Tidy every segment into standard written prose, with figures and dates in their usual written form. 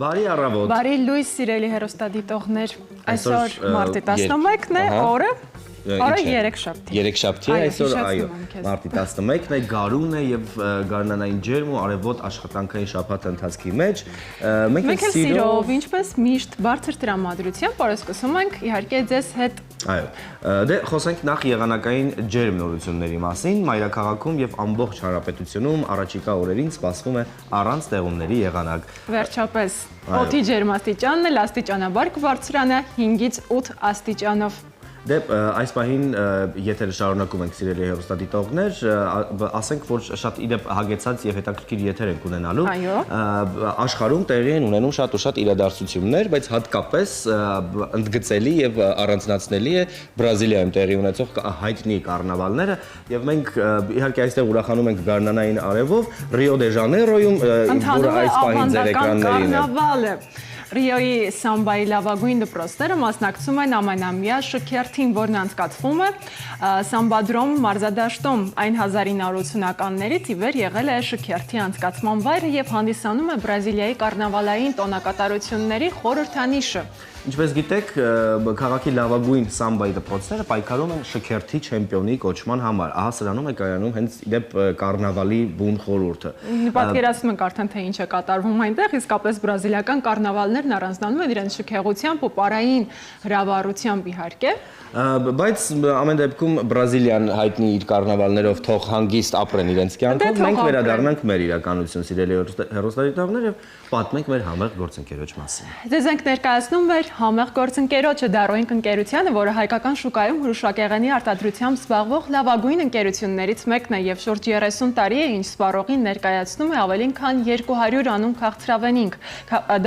Բարի առավոտ։ Բարի լույս սիրելի հեռուստադիտողներ, այսօր մարտի 11-ն է, օրը երեքշաբթի։ Երեքշաբթի է, այսօր այո, մարտի 11-ն է, գարուն է եւ գարնանային ջերմ ու արևոտ աշխատանքային շաբաթ ընթացքի մեջ։ Մենք էլ սիրով, ինչպես միշտ բարձր տրամադրությամբ, որ սկսում ենք իհարկե ձեզ հետ։ Այո, դե խոսենք նախ եղանակային ջերմ նորությունների մասին, մայրաքաղաքում եւ ամբողջ հանրապետությունում առաջիկա օրերին սպասվում է առանց տեղումների եղանակ։ Վերջապես օդի ջերմաստիճանն էլ աստիճանաբար կբարձրանա 5-ից 8 աստիճանով։ Դե այս պահին եթերը շարունակում ենք սիրելի հեռուստադիտողներ, ասենք որ շատ իդեպ հագեցած եւ հետաքրքիր եթեր ենք ունենալու։ Աշխարհում տեղի են ունենում շատ ու շատ իրադարձություններ, բայց հատկապես ընդգծելի եւ առանձնացնելի է Բրազիլիայում տեղի ունեցող հայտնի կառնավալները եւ մենք իհարկե այստեղ ուրախանում ենք գարնանային արևով Ռիո դե Ժանեյրոյում, որը այս պահին ձեր էկրաններին է։ Ռիոյի սամբայի լավագույն դպրոցները մասնակցում են ամենամյա շքերթին, որն անցկացվում է Սամբադրոմ մարզադաշտում։ Այն 1980-ականներից ի վեր եղել է շքերթի անցկացման վայրը եւ հանդիսանում է Բրազիլիայի կառնավալային տոնակատարությունների խորհրդանիշը։ Ինչպես գիտեք, քաղաքի լավագույն սամբայի դպրոցները պայքարում են շքերթի չեմպիոնի կոչման համար։ Ահա սրանում է կայանում հենց իդեպ կառնավալի բուն խորհուրդը։ Պատկերացնում ենք արդեն թե ինչ է կատարվում այնտեղ, իսկապես բրազիլիական կառնավալներն առանձնանում են իրենց շքեղությամբ ու պարային հրավառությամբ իհարկե։ Բայց ամեն դեպքում Բրազիլիան հայտնի իր կառնավալներով թող հանգիստ ապրեն իրենց կյանքով, մենք վերադառնանք մեր իրականություն, սիրելի հեռուստադիտողներ, եւ պատմենք մեր համեղ գործընկերոջ մասին։ Ձեզ ենք ներկայացնում մեր համեղ գործընկերոջը Դարոինկ ընկերությանը, որը հայկական շուկայում հրուշակեղենի արտադրությամբ զբաղվող լավագույն ընկերություններից մեկն է եւ շուրջ 30 տարի է, ինչ սպառողին ներկայացնում է ավելին քան 200 անուն քաղցրավենինք։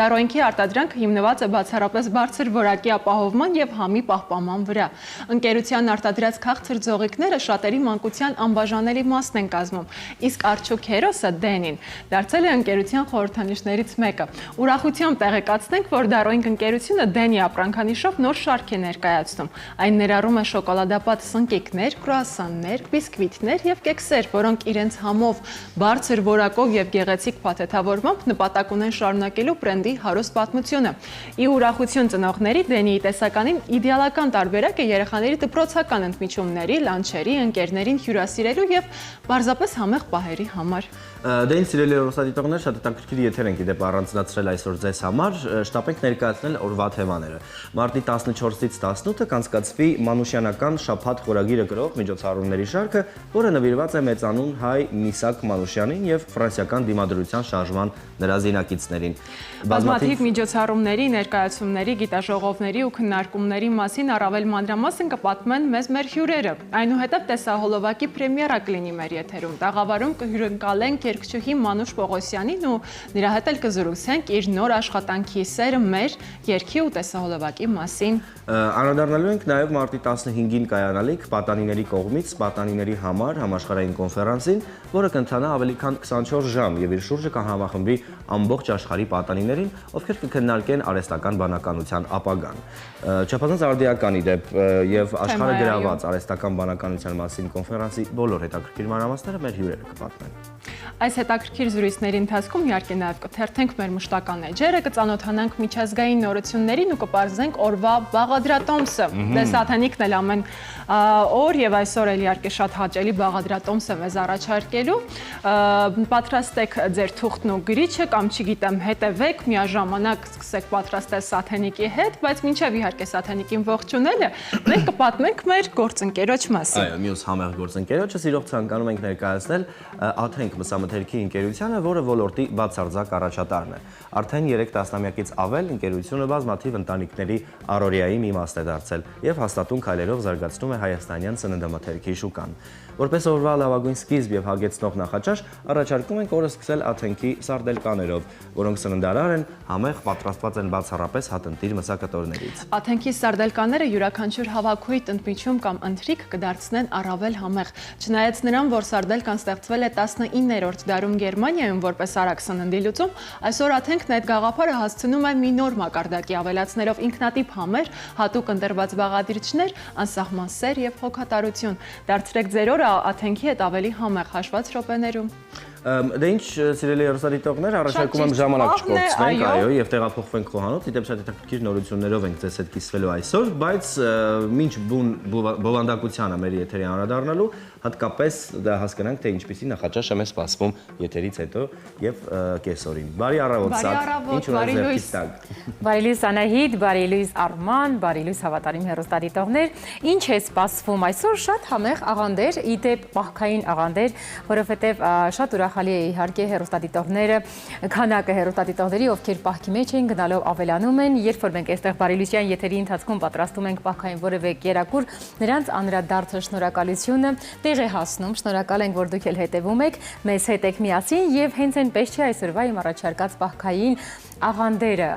Դարոինկի արտադրանքը հիմնված է բացառապես բարձր որակի ապահովման եւ համի պահպանման վրա։ Ընկերության արտադրած քաղցր ձողիկները շատերի մանկության անբաժանելի մասն են կազմում, իսկ արդյոք հերոսը Դենին դարձել է ընկերության խորհրդանիշներից մեկը։ Ուրախությամբ տեղեկացնենք, որ Դարոինկ ընկերությունը Դենի ապրանքանիշով նոր շարք է ներկայացնում։ Այն ներառում է շոկոլադապատ սնկիկներ, կրուասաններ, բիսկվիթներ եւ կեքսեր, որոնք իրենց համով բարձր որակով եւ գեղեցիկ փաթեթավորմամբ նպատակ ունեն շարունակելու բրենդի հարուստ պատմությունը։ Ի ուրախություն ծնողների Դենիի տեսականին իդեալական տարբերակ է երեխաների դպրոցական ընդմիջումների, լանչերի, ընկերներին հյուրասիրելու եւ պարզապես համեղ պահերի համար։ Դեն սիրելի հեռուստադիտողներ, շատ հետաքրքիր եթեր ենք իդեպ առանձնացրել այսօր ձեզ համար, շտապենք ներկայացնել օրվա թեմաները։ Մարտի 14-ից 18-ը կանցկացվի Մանուշյանական շաբաթ խորագիրը գրող միջոցառումների շարքը, որը նվիրված է մեծանուն հայ Միսակ Մանուշյանին եւ ֆրանսիական դիմադրության շարժման նրա զինակիցներին։ Բազմաթիվ միջոցառումների, ներկայացումների, գիտաժողովների ու քննարկումների մասին առավել մանրամասն կպատմեն մեզ մեր հյուրերը։ Այնուհետև տեսահոլովակի պրեմիերա կլինի մեր եթերում։ Տաղավարում կհյուրընկալենք երգչուհի Մանուշ Պողոսյանին ու նրա հետ էլ կզրուցենք իր նոր աշխատանքի սերը մեր երգի ու տեսահոլովակի մասին։ Անդրադառնալու ենք նաև մարտի 15-ին կայանալիք պատանիների կողմից պատանիների համար համաշխարհային կոնֆերանսին, որը կընթանա ավելի քան 24 ժամ եւ իր շուրջը կհամախմբի ամբողջ աշխարհի պատանիներին, ովքեր կքննարկեն արհեստական բանականության ապագան։ Չափազանց արդիական իդեպ եւ աշխարհը գրաված արհեստական բանականության մասին կոնֆերանսի բոլոր հետաքրքիր մանրամասները մեր հյուրերը կպատմեն։ Այս հետաքրքիր զրույցների ընթացքում իհարկե նաև կթերթենք մեր մշտական էջերը, կծանոթանանք միջազգային նորություններին ու կպարզենք օրվա բաղադրատոմսը։ Դե Սաթանիկն էլ ամեն օր եւ այսօր էլ իհարկե շատ հաճելի բաղադրատոմս է մեզ առաջարկելու։ Պատրաստեք ձեր թուղթն ու գրիչը կամ չգիտեմ հետևեք, միաժամանակ սկսեք պատրաստել Սաթանիկի հետ, բայց մինչեւ իհարկե Սաթանիկին ողջունելը մենք կպատմենք մեր գործընկերոջ մասին։ Այո, մյուս համեղ գործընկերոջը սիրող ցանկանում ենք ներկայացնել Աթենք մսամթերքի ընկերությանը, որը ոլորտի բացարձակ առաջատարն է։ Արդեն 3 տասնամյակից ավել ընկերությունը բազմաթիվ բազմաթիվ ընտանիքների առօրյայի մի մաս է դարձել եւ հաստատուն քայլերով զարգացնում է հայաստանյան սննդամթերքի շուկան։ Որպես օրվա լավագույն սկիզբ եւ հագեցնող նախաճաշ առաջարկում ենք օրը սկսել Աթենքի սարդելկաներով, որոնք սննդարար են, համեղ պատրաստված են բացառապես հատնտիր մսակտորներից։ Աթենքի սարդելկաները յուրաքանչյուր հավաքույթ, ընդմիջում կամ ընթրիք կդարձնեն առավել համեղ։ Չնայած նրան, որ սարդելկան ստեղծվել է 19-րդ դարում Գերմանիայում որպես արագ սննդի լուծում, այսօր Աթենքն այդ գաղափարը հասցնում է մի նոր մակարդակի ավելացնելով ինքնատիպ համեր, հատուկ ընտրված բաղադրիչներ, անսահման սեր եւ հոգատարություն։ Դարձրեք ձեր օրը Աթենքի հետ ավելի համեղ հաշված րոպեներում։ Դե ինչ սիրելի հեռուստադիտողներ, առաջարկում եմ ժամանակ չկորցնենք, այո, եւ տեղափոխվենք խոհանոց։ Իդեպ շատ հետաքրքիր նորություններով ենք ձեզ հետ կիսվելու այսօր, բայց մինչ բովանդակությանը մեր եթերի անդրադառնալու, հատկապես դա հասկանանք, թե ինչպիսի նախաճաշ է մեզ սպասվում եթերից հետո եւ կեսօրին։ Բարի առավոտ, Սաթ։ Ինչ ունես ձեռքից տակ։ Բարի լույս Անահիտ, բարի լույս Արման, բարի լույս հավատարիմ հեռուստադիտողներ։ Ինչ է սպասվում այսօր շատ համեղ աղանդեր, իդեպ պահքային աղանդեր, որովհետեւ շատ ուրախալի է իհարկե հեռուստադիտողները, քանակը հեռուստադիտողների, ովքեր պահքի մեջ են գնալով ավելանում են, երբ որ մենք այստեղ բարի լույսյան եթերի ընթացքում պատրաստում ենք պահքային որևէ կերակուր, նրանց անդրադարձ շնորհակալությունը տեղ է հասնում, շնորհակալ ենք, որ դուք էլ հետևում եք, մեզ հետ եք միասին եւ հենց այնպես չէ այսօրվա իմ առաջարկած պահքային աղանդերը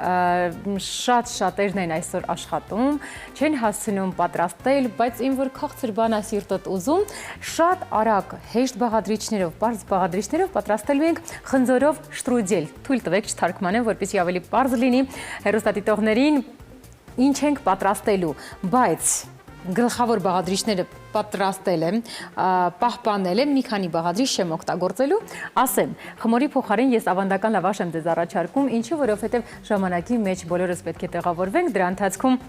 շատ շատերն են այսօր աշխատում, չեն հասցնում պատրաստել, բայց իմ որ քաղցր բան է սիրտդ ուզում, շատ արագ հեշտ բաղադրիչներով, պարզ բաղադրիչներով պատրաստելու ենք խնձորով շտրուդել։ Թույլ տվեք չթարգմանեմ, որպեսզի ավելի պարզ լինի հեռուստադիտողներին ինչ ենք պատրաստելու, բայց գլխավոր բաղադրիչները պատրաստել եմ, պահպանել եմ, մի քանի բաղադրիչ չեմ օգտագործելու, ասեմ, խմորի փոխարեն ես ավանդական լավաշ եմ ձեզ առաջարկում, ինչու որովհետև ժամանակի մեջ բոլորս պետք է տեղավորվենք, դրա ընթացքում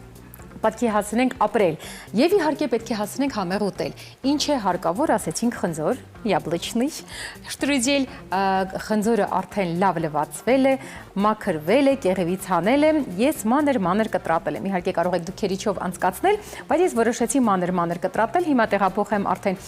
պետք է հասցնենք ապրել եւ իհարկե պետք է հասցնենք համեղ ուտել։ Ինչ է հարկավոր, ասեցինք խնձոր, яблочный, շտրուդել, խնձորը արդեն լավ լվացվել է, մաքրվել է, կեղևից հանել եմ, ես մանր կտրատել եմ։ Իհարկե կարող եք դուք քերիչով անցկացնել, բայց ես որոշեցի մանր կտրատել։ Հիմա տեղափոխեմ արդեն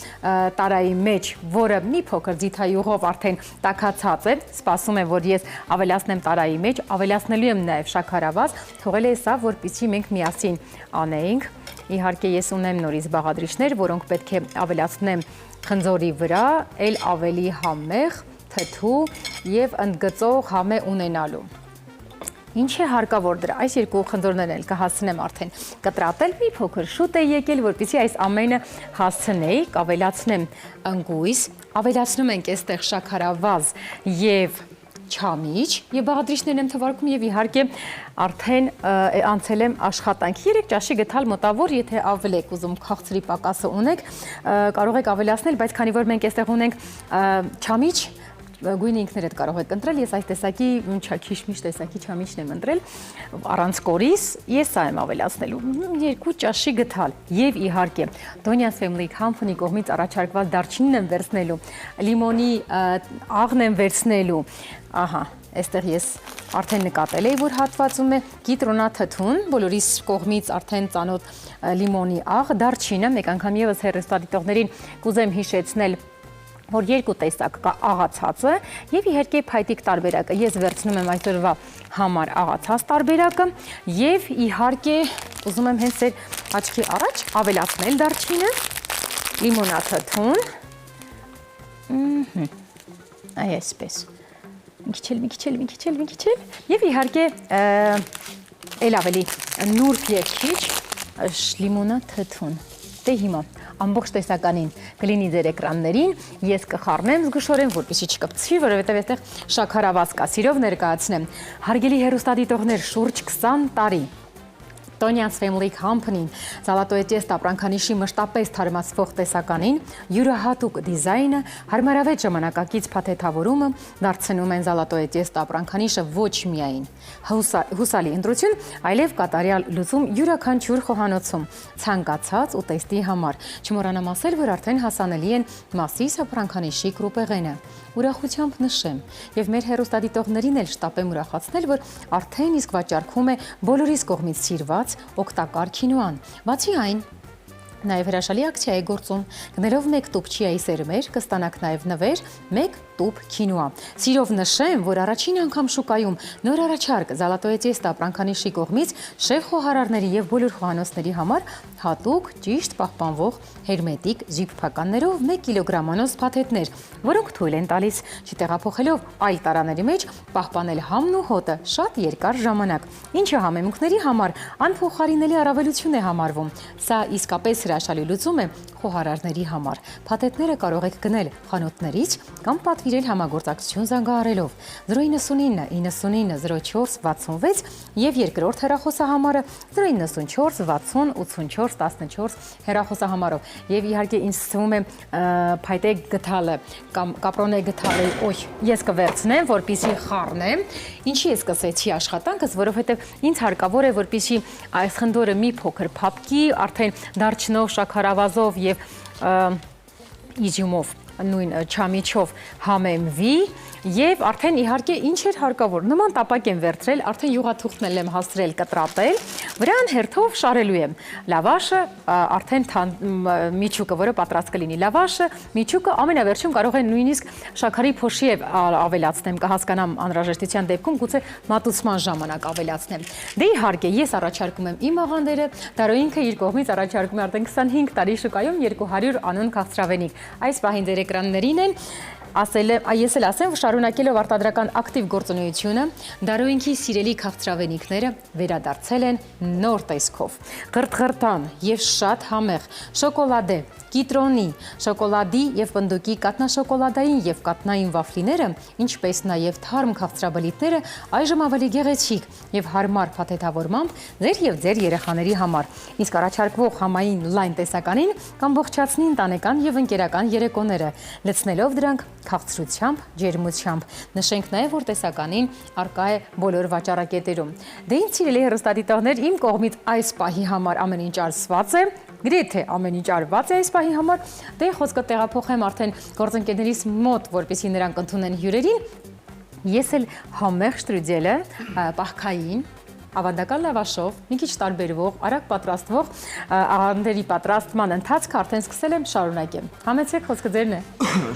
տարայի մեջ, որը մի փոքր ձիթայուղով արդեն տաքացած է, սպասում եմ, որ ես ավելացնեմ տարայի մեջ, ավելացնելու եմ նաեւ շաքարավազ, թողել է սա, որպեսզի մենք միասին անենք։ Իհարկե ես ունեմ նորից բաղադրիչներ, որոնք պետք է ավելացնեմ խնձորի վրա, ել ավելի համեղ, թթու եւ ընդգծող համե ունենալու։ Ինչ է հարկավոր դրա, այս երկու խնձորներն էլ կհասցնեմ արդեն կտրատել, մի փոքր շուտ է եկել, որպեսզի այս ամենը հասցնեի, կավելացնեմ ընկույզ, ավելացնում ենք այստեղ շաքարավազ եւ չամիչ եւ բաղադրիչներն եմ թվարկում եւ իհարկե արդեն անցել եմ աշխատանք 3 ճաշի գթալ մոտավոր, եթե ավել եք ուզում քաղցրի պակասը ունեք, կարող եք ավելացնել, բայց քանի որ մենք այստեղ ունենք չամիչ, գույնը ինքներդ կարող եք ընտրել, ես այս տեսակի քիշմիշ տեսակի չամիչն եմ ընտրել, առանց կորիս, ես սա եմ ավելացնելու, 2 ճաշի գթալ եւ իհարկե Donya's Family Company կողմից առաջարկված դարչինին եմ վերցնելու, լիմոնի աղն եմ վերցնելու, ահա, այստեղ ես արդեն նկատել էի, որ հատվածում է կիտրոնաթթուն, բոլորիս կողմից արդեն ծանոթ լիմոնի աղ, դարչինը, մեկ անգամ եւս հեռուստադիտողներին կուզեմ հիշեցնել, որ երկու տեսակ կա աղացածը եւ իհարկե փայտիկ տարբերակը։ Ես վերցնում եմ այսօրվա համար աղացած տարբերակը եւ իհարկե ուզում եմ հենց ձեր աչքի առաջ ավելացնել դարչինը, լիմոնաթթուն։ Այ այսպես։ Մի քիչ եւ իհարկե ել ավելի նուրբ եւ քիչ լիմոնաթթուն։ Դե հիմա ամբողջ տեսականին կլինի ձեր էկրաններին, ես կխառնեմ զգուշորեն, որպեսզի չկպցվի, որովհետև այստեղ շաքարավազ կա, սիրով ներկայացնեմ։ Հարգելի հեռուստադիտողներ, շուրջ 20 տարի Donya's Family Company-ն Զալատոյե տեստը ապրանքանիշի մշտապես թարմացվող տեսականին, յուրահատուկ դիզայնը, հարմարավետ ժամանակակից փաթեթավորումը դարձնում են Զալատոյե տեստը ապրանքանիշը ոչ միայն հուսալի ընտրություն, այլև կատարյալ լուծում յուրաքանչյուր խոհանոցում, ցանկացած ուտեստի համար։ Չմոռանամ ասել, որ արդեն հասանելի են Մասիս ապրանքանիշի կրուպեղենը։ Ուրախությամբ նշեմ եւ մեր հեռուստադիտողներին էլ շտապեմ ուրախացնել, որ արդեն իսկ վաճառքում է բոլորիս կողմից սիրված օգտակար քինոան։ Բացի այն, Նաև հրաշալի ակցիա է գործում։ Գներով 1 տուփ չիայի սերմեր կստանաք նաև նվեր 1 տուփ քինուա։ Սիրով նշեմ, որ առաջին անգամ շուկայում նոր առաջարկ Զալատոյեցիստա ապրանքանիշի կողմից շեֆ խոհարարների եւ բոլոր խոհանոցների համար հատուկ ճիշտ պահպանվող հերմետիկ զիպփականներով 1 կիլոգրամանոց փաթեթներ, որոնք թույլ են տալիս չտեղափոխելով այլ տարաների մեջ պահպանել համն ու հոտը շատ երկար ժամանակ, ինչը համեմունքների համար անփոխարինելի առավելություն է համարվում։ Սա իսկապես հրաշալի լուծում է խոհարարների համար։ Փաթեթները կարող եք գնել խանութներից կամ պատվիրել համագործակցություն զանգահարելով 099 99 04 66 եւ երկրորդ հեռախոսահամարը 094 60 84 14 հեռախոսահամարով։ Եվ իհարկե ինձ թվում է փայտե գթալը կամ կապրոնե գթալը, ես կվերցնեմ, որպեսզի խառնեմ։ Ինչի ես սկսեցի աշխատանքս, որովհետեւ ինձ հարկավոր է, որպեսզի այս խնդորը մի փոքր փափկի, արդեն դարչնով, շաքարավազով եւ իզյումով նույն չամիչով համեմվի եւ արդեն իհարկե ինչ էր հարկավոր նման տապակ եմ վերցրել արդեն յուղաթուղթն եմ հասցրել կտրատել վրան հերթով շարելու եմ լավաշը արդեն միչուկը որը պատրաստ կլինի լավաշը միչուկը ամենավերջում կարող է նույնիսկ շաքարի փոշի ավելացնեմ կհասկանամ անհրաժեշտության դեպքում գուցե մատուցման ժամանակ ավելացնեմ դե իհարկե ես առաջարկում եմ իմ աղանդերը Դարոյինքը իր կողմից առաջարկում է արդեն 25 տարի շուկայում 200 անուն քաղցրավենիք այս պահին ձեր էկրաններին են Ես էլ ասեմ, շարունակելով արտադրական ակտիվ գործունեությունը, Դարոյինքի սիրելի քաղցրավենիքները վերադարձել են նոր տեսքով, ղրթ-ղրթան եւ շատ համեղ, շոկոլադե, կիտրոնի, շոկոլադի եւ պնդուկի կատնաշոկոլադային եւ կատնային վաֆլիները, ինչպես նաեւ թարմ քաղցրաբլիթները այժմ ավելի գեղեցիկ եւ հարմար փաթեթավորմամբ ձեր եւ ձեր երեխաների համար։ Իսկ առաջարկվող համային լայն տեսականին կամբողջացնի ընտանեկան եւ ընկերական երեկոները, լցնելով դրանք քաղցրությամբ, ջերմությամբ։ Նշենք նաև, որ տեսականին արկա է բոլոր վաճառակետերում։ Դե ինձ սիրելի հեռուստադիտողներ, իմ կողմից այս պահի համար ամեն ինչ արսված է, գրեթե ամեն ինչ արված է այս պահի համար, դե խոսքը տեղափոխեմ արդեն գործընկերներիս մոտ, որպեսզի նրանք ընդունեն հյուրերին։ Ես էլ համեղ շտրուդելը, պահքային ավանդական լավաշով, մի քիչ տարբերվող, արագ պատրաստվող աղանդերի պատրաստման ընթացքը արդեն սկսել եմ շարունակեմ։ Համեցեք խոսքը ձերն է։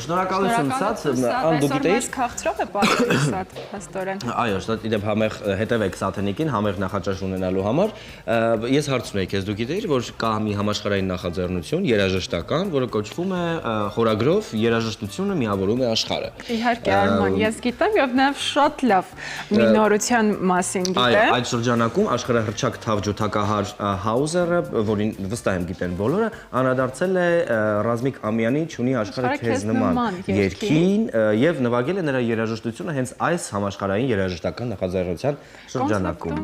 Շնորհակալություն Սաթ, անդու գիտեիր քաղցրով է պատրաստել Սաթ, հաստորեն։ Այո, շատ իդեպ համեղ հետևեք Սաթենիկին, համեղ նախաճաշ ունենալու համար։ Ես հարցնում եի քեզ, դու գիտեիր, որ կա մի համաշխարհային նախաձեռնություն, երաժշտական, որը կոչվում է խորագրով երաժշտությունը միավորում է աշխարհը։ Իհարկե Արման, ես գիտեմ եւ նաեւ շատ լավ մի նորության մասին գիտեմ։ Այդ շրջանակում աշխարհահռչակ թավջութակահար Հաուզերը, որին վստահ եմ գիտեն բոլորը, անդրադարձել է Ռազմիկ Ամյանի «Չունի աշխարհը քեզ նման» երգին եւ նվագել է նրա երաժշտությունը հենց այս համաշխարհային երաժշտական նախաձեռնության շրջանակում։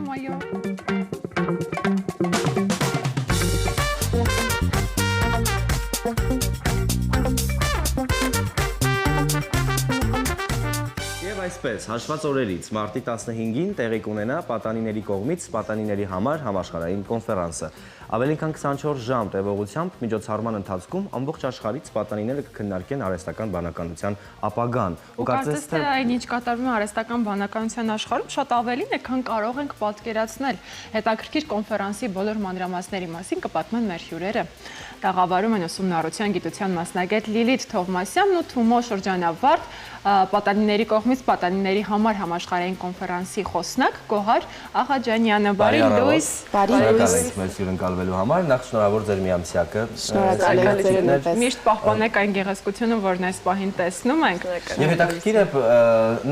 Այսպես, հաշված օրերից մարտի 15-ին տեղի կունենա պատանիների կողմից պատանիների համար համաշխարհային կոնֆերանսը։ Ավելի քան 24 ժամ տևողությամբ միջոցառման ընթացքում ամբողջ աշխարհից պատանիները կքննարկեն արհեստական բանականության ապագան։ Ու կարծես թե այն ինչ կատարվում է արհեստական բանականության աշխարհում շատ ավելին է, քան կարող ենք պատկերացնել։ Հետաքրքիր կոնֆերանսի բոլոր մանրամասների մասին կպատմեն մեր հյուրերը։ Տաղավարում են ուսումնառության գիտության մասնագետ Լիլիթ Թովմասյանն ու Թումո շրջանավարտ պատանիների կողմից պատանիների համար համաշխարհային կոնֆերանսի խոսնակ Գոհար Աղաջանյանը։ Բարի լույս։ Մեզ հյուրընկալվելու համար նախ շնորհավոր ձեր միամսյակը։ Միշտ պահպանեք այն գեղեցկությունը, որն այս պահին տեսնում ենք։ Եվ հետաքրքիր է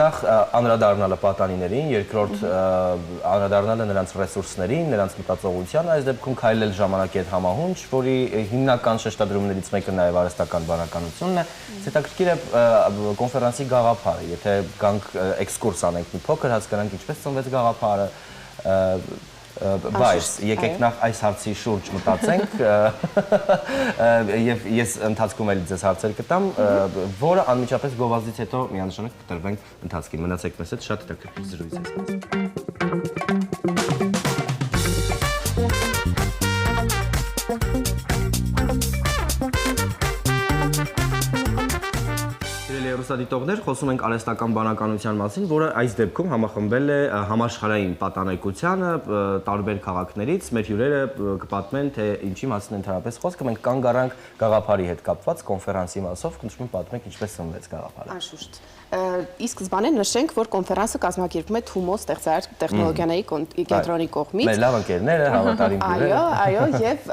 նախ անդրադառնալը պատանիներին, երկրորդ անդրադառնալը նրանց ռեսուրսներին, նրանց մտածողությանը, այս դեպքում քայլել ժամանակի հետ համահունչ, որի հիմնական շեշտադրումներից մեկը նաև արհեստական բանականությունն է։ Հետաքրքիր է կոնֆերանսի գաղափարը, եթե գանք էքսկուրս անենք մի փոքր, հասկանանք ինչպես ծնվեց գաղափարը, բայց եկեք նախ այս հարցի շուրջ մտածենք եւ ես ընթացքում էլ ձեզ հարցեր կտամ, որը անմիջապես գովազդից հետո միանշանակ կտրվենք ընթացքին։ Մնացեք մեզ հետ, շատ հետաքրքիր զրույց է։ հեռուստադիտողներ, խոսում ենք արհեստական բանականության մասին, որը այս դեպքում համախմբել է համաշխարհային պատանեկությանը տարբեր քաղաքներից։ Մեր հյուրերը կպատմեն, թե ինչի մասին է ընդհանրապես խոսքը։ Մենք կանգ առանք գաղափարի հետ կապված կոնֆերանսի մասով, կնշում պատմենք ինչպես ծնվեց գաղափարը։ Անշուշտ։ Իսկ սկզբանե նշենք, որ կոնֆերանսը կազմակերպվում է Թումո ստեղծարար տեխնոլոգիաների կենտրոնի կողմից։ Մեր լավ ընկերները, հավատարիմ հյուրերը։ Այո, եւ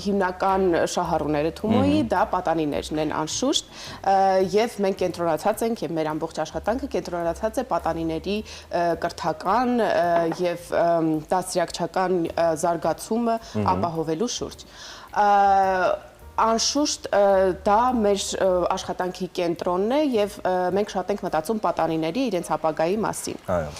հիմնական շահառուները Թումոյի դա պատանիներն են անշուշտ, եւ մենք կենտրոնացած ենք եւ մեր ամբողջ աշխատանքը կենտրոնացած է պատանիների կրթական եւ դասյակչական զարգացումը ապահովելու շուրջ։ Անշուշտ դա մեր աշխատանքի կենտրոնն է եւ մենք շատ ենք մտածում պատանիների իրենց ապագայի մասին։ Այո։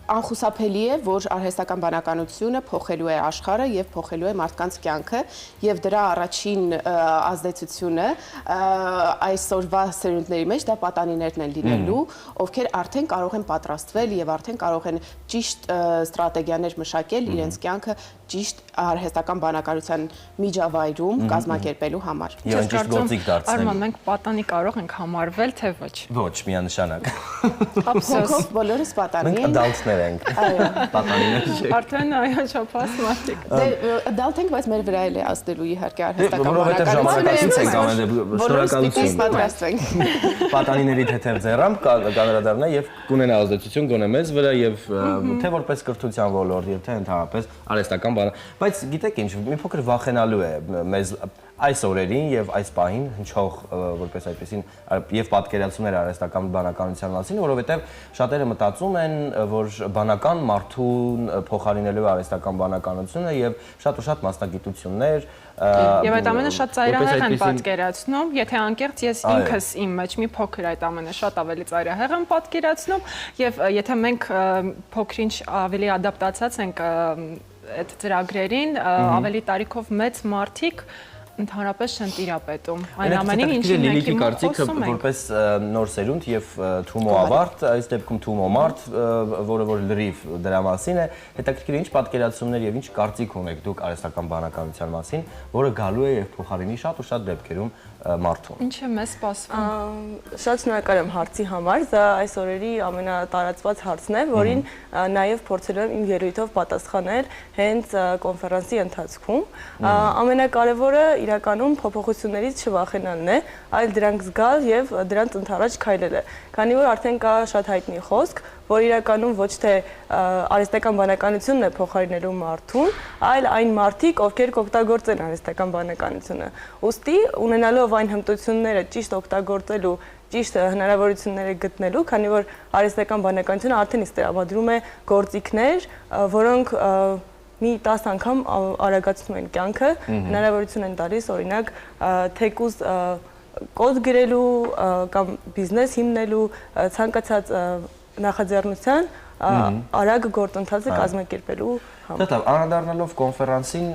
Անխուսափելի է, որ արհեստական բանականությունը փոխելու է աշխարհը եւ փոխելու է մարդկանց կյանքը եւ դրա առաջին ազդեցությունը այսօրվա սերունդների մեջ դա պատանիներն են լինելու, ովքեր արդեն կարող են պատրաստվել եւ արդեն կարող են ճիշտ ստրատեգիաներ մշակել իրենց կյանքը ճիշտ արհեստական բանականության միջավայրում կազմակերպելու համար։ Եվ ճիշտ գործիք դարձնել։ Արման, մենք պատանի կարող ենք համարվել, թե ոչ։ Ոչ, միանշանակ։ Ափսոսով բոլորս պատանի ենք։ Մենք ենք։ Այո, պատանիներ չենք։ Արդեն այո, չափած մարդիկ։ Դալտ ենք, բայց մեր վրա էլ է ազդելու իհարկե արհեստական որովհետև ժամանակակից ենք ամեն շնորհակալություն պատրաստվենք։ Պատանիների թեթև ձեռամբ կանդրադառնա եւ կունենա ազդեցություն գոնե մեզ վրա եւ թե որպես կրթության ոլորտ եւ թե ընդհանրապես արհեստական բան, բայց գիտեք ինչ, մի փոքր վախենալու է մեզ այս օրերին եւ այս պահին հնչող որպես այդպեսին եւ պատկերացումներ արհեստական բանականության մասին, որովհետեւ շատերը մտածում են, որ բանական մարդուն փոխարինելու արհեստական բանականությունը եւ շատ ու շատ մասնագիտություններ Եվ այդ ամենը շատ ծայրահեղ են պատկերացնում, եթե անկեղծ ես ինքս իմ մեջ մի փոքր այդ ամենը շատ ավելի ծայրահեղ եմ պատկերացնում եւ եթե մենք փոքրինչ ավելի ադապտացած ենք այդ ծրագրերին, ավելի տարիքով մեծ մարդիկ ընդհանրապես չեն տիրապետում այն ամենին, ինչին մենք հիմա խոսում ենք։ Որպես նոր սերունդ եւ Թումո ավարտ, այս դեպքում Թումո մարդ, որը որ լրիվ դրա մասին է, հետաքրքիր է ինչ պատկերացումներ եւ ինչ կարծիք ունեք դուք արհեստական բանականության մասին, որը գալու է եւ փոխարինի շատ ու շատ դեպքերում մարդուն։ Ինչ է մեզ սպասվում։ Շատ շնորհակալ եմ հարցի համար, դա այս օրերի ամենատարածված հարցն է, որին նաև փորձելու եմ իմ ելույթով պատասխանել հենց կոնֆերանսի ընթացքում։ Ամենակարևորը իրականում փոփոխություններից չվախենալն է, այլ դրանք զգալ եւ դրանց ընդառաջ քայլելը։ Քանի որ արդեն կա շատ հայտնի խոսք, որ իրականում ոչ թե արհեստական բանականությունն է փոխարինելու մարդուն, այլ այն մարդիկ, ովքեր կօգտագործեն արհեստական բանականությունը։ Ուստի ունենալով այն հմտությունները ճիշտ օգտագործելու, ճիշտ հնարավորությունները գտնելու, քանի որ արհեստական բանականությունը արդեն իսկ տրամադրում է գործիքներ, որոնք մի 10 անգամ արագացնում են կյանքը, հնարավորություն են տալիս, օրինակ, թեկուզ կոդ գրելու կամ բիզնես հիմնելու ցանկացած նախաձեռնության արագ գործընթացը կազմակերպելու համար։ Դա անդառնալով կոնֆերանսին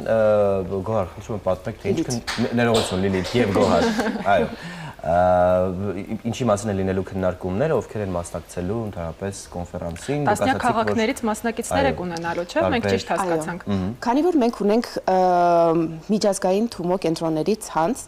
Գոհար, խնդրում եմ պատմեք, թե ինչ ներողություն Լիլիթ եւ Գոհար։ Այո։ Ինչի մասին է լինելու քննարկումները, ովքեր են մասնակցելու ընդհանրապես կոնֆերանսին։ Տասնյակ քաղաքներից մասնակիցներ եք ունենալու, չէ՞, մենք ճիշտ հասկացանք։ Քանի որ մենք ունենք միջազգային Թումո կենտրոնների ցանց,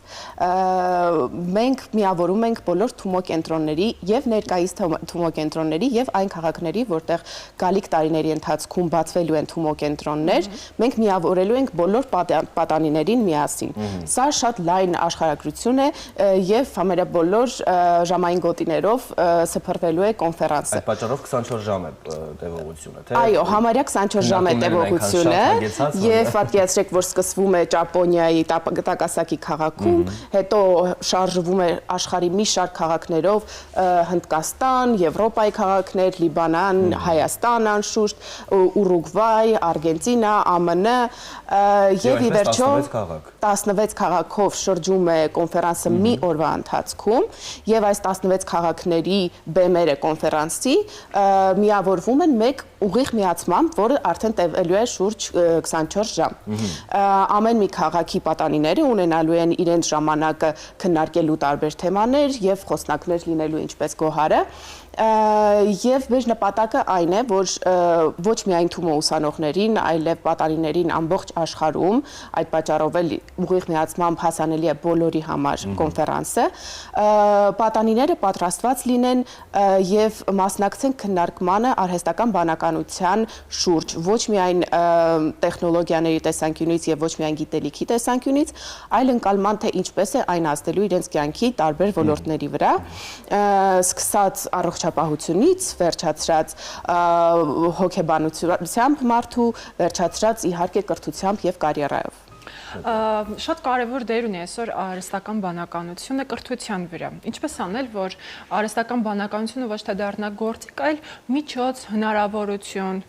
մենք միավորում ենք բոլոր Թումո կենտրոնների եւ ներկայիս Թումո կենտրոնների եւ այն քաղաքների, որտեղ գալիք տարիների ընթացքում բացվելու են Թումո կենտրոններ, մենք միավորելու ենք բոլոր պատանիներին միասին։ Սա շատ լայն աշխարհագրություն է եւ համարյա բոլոր ժամային գոտիներով սփռվելու է կոնֆերանսը։ Այդ պատճառով 24 ժամ է տևողությունը, թե։ Այո, համարյա 24 ժամ է տևողությունը եւ պատկերացրեք, որ սկսվում է Ճապոնիայի Տակասակի քաղաքում, հետո շարժվում է աշխարհի մի շարք քաղաքներով, Հնդկաստան, Եվրոպայի քաղաքներ, Լիբանան, Հայաստան անշուշտ, Ուրուգվայ, Արգենտինա, ԱՄՆ եւ ի վերջո 16 քաղաքով շրջում է կոնֆերանսը մի օրվա ընթացքում եւ այս 16 քաղաքների բեմերը կոնֆերանսի միավորվում են մեկ ուղիղ միացմամբ, որը արդեն տևելու է շուրջ 24 ժամ։ Ամեն մի քաղաքի պատանիները ունենալու են իրենց ժամանակը քննարկելու տարբեր թեմաներ եւ խոսնակներ լինելու ինչպես Գոհարը Եվ մեր նպատակը այն է, որ ոչ միայն Թումո ուսանողներին, այլև պատանիներին ամբողջ աշխարհում այդ պատճառով էլ ուղիղ միացմամբ հասանելի է բոլորի համար կոնֆերանսը, պատանիները պատրաստված լինեն եւ մասնակցեն քննարկմանը արհեստական բանականության շուրջ, ոչ միայն տեխնոլոգիաների տեսանկյունից եւ ոչ միայն գիտելիքի տեսանկյունից, այլ ընկալման թե ինչպես է այն ազդելու իրենց կյանքի տարբեր ոլորտների վրա, սկսած առողջապահությունից, վերջացրած հոգեբանությամբ մարդու, վերջացրած իհարկե կրթությամբ եւ կարիերայով։ Շատ կարևոր դեր ունի այսօր արհեստական բանականությունը կրթության վրա։ Ինչպես անել, որ արհեստական բանականությունը ոչ թե դառնա գործիք, այլ միջոց, հնարավորություն։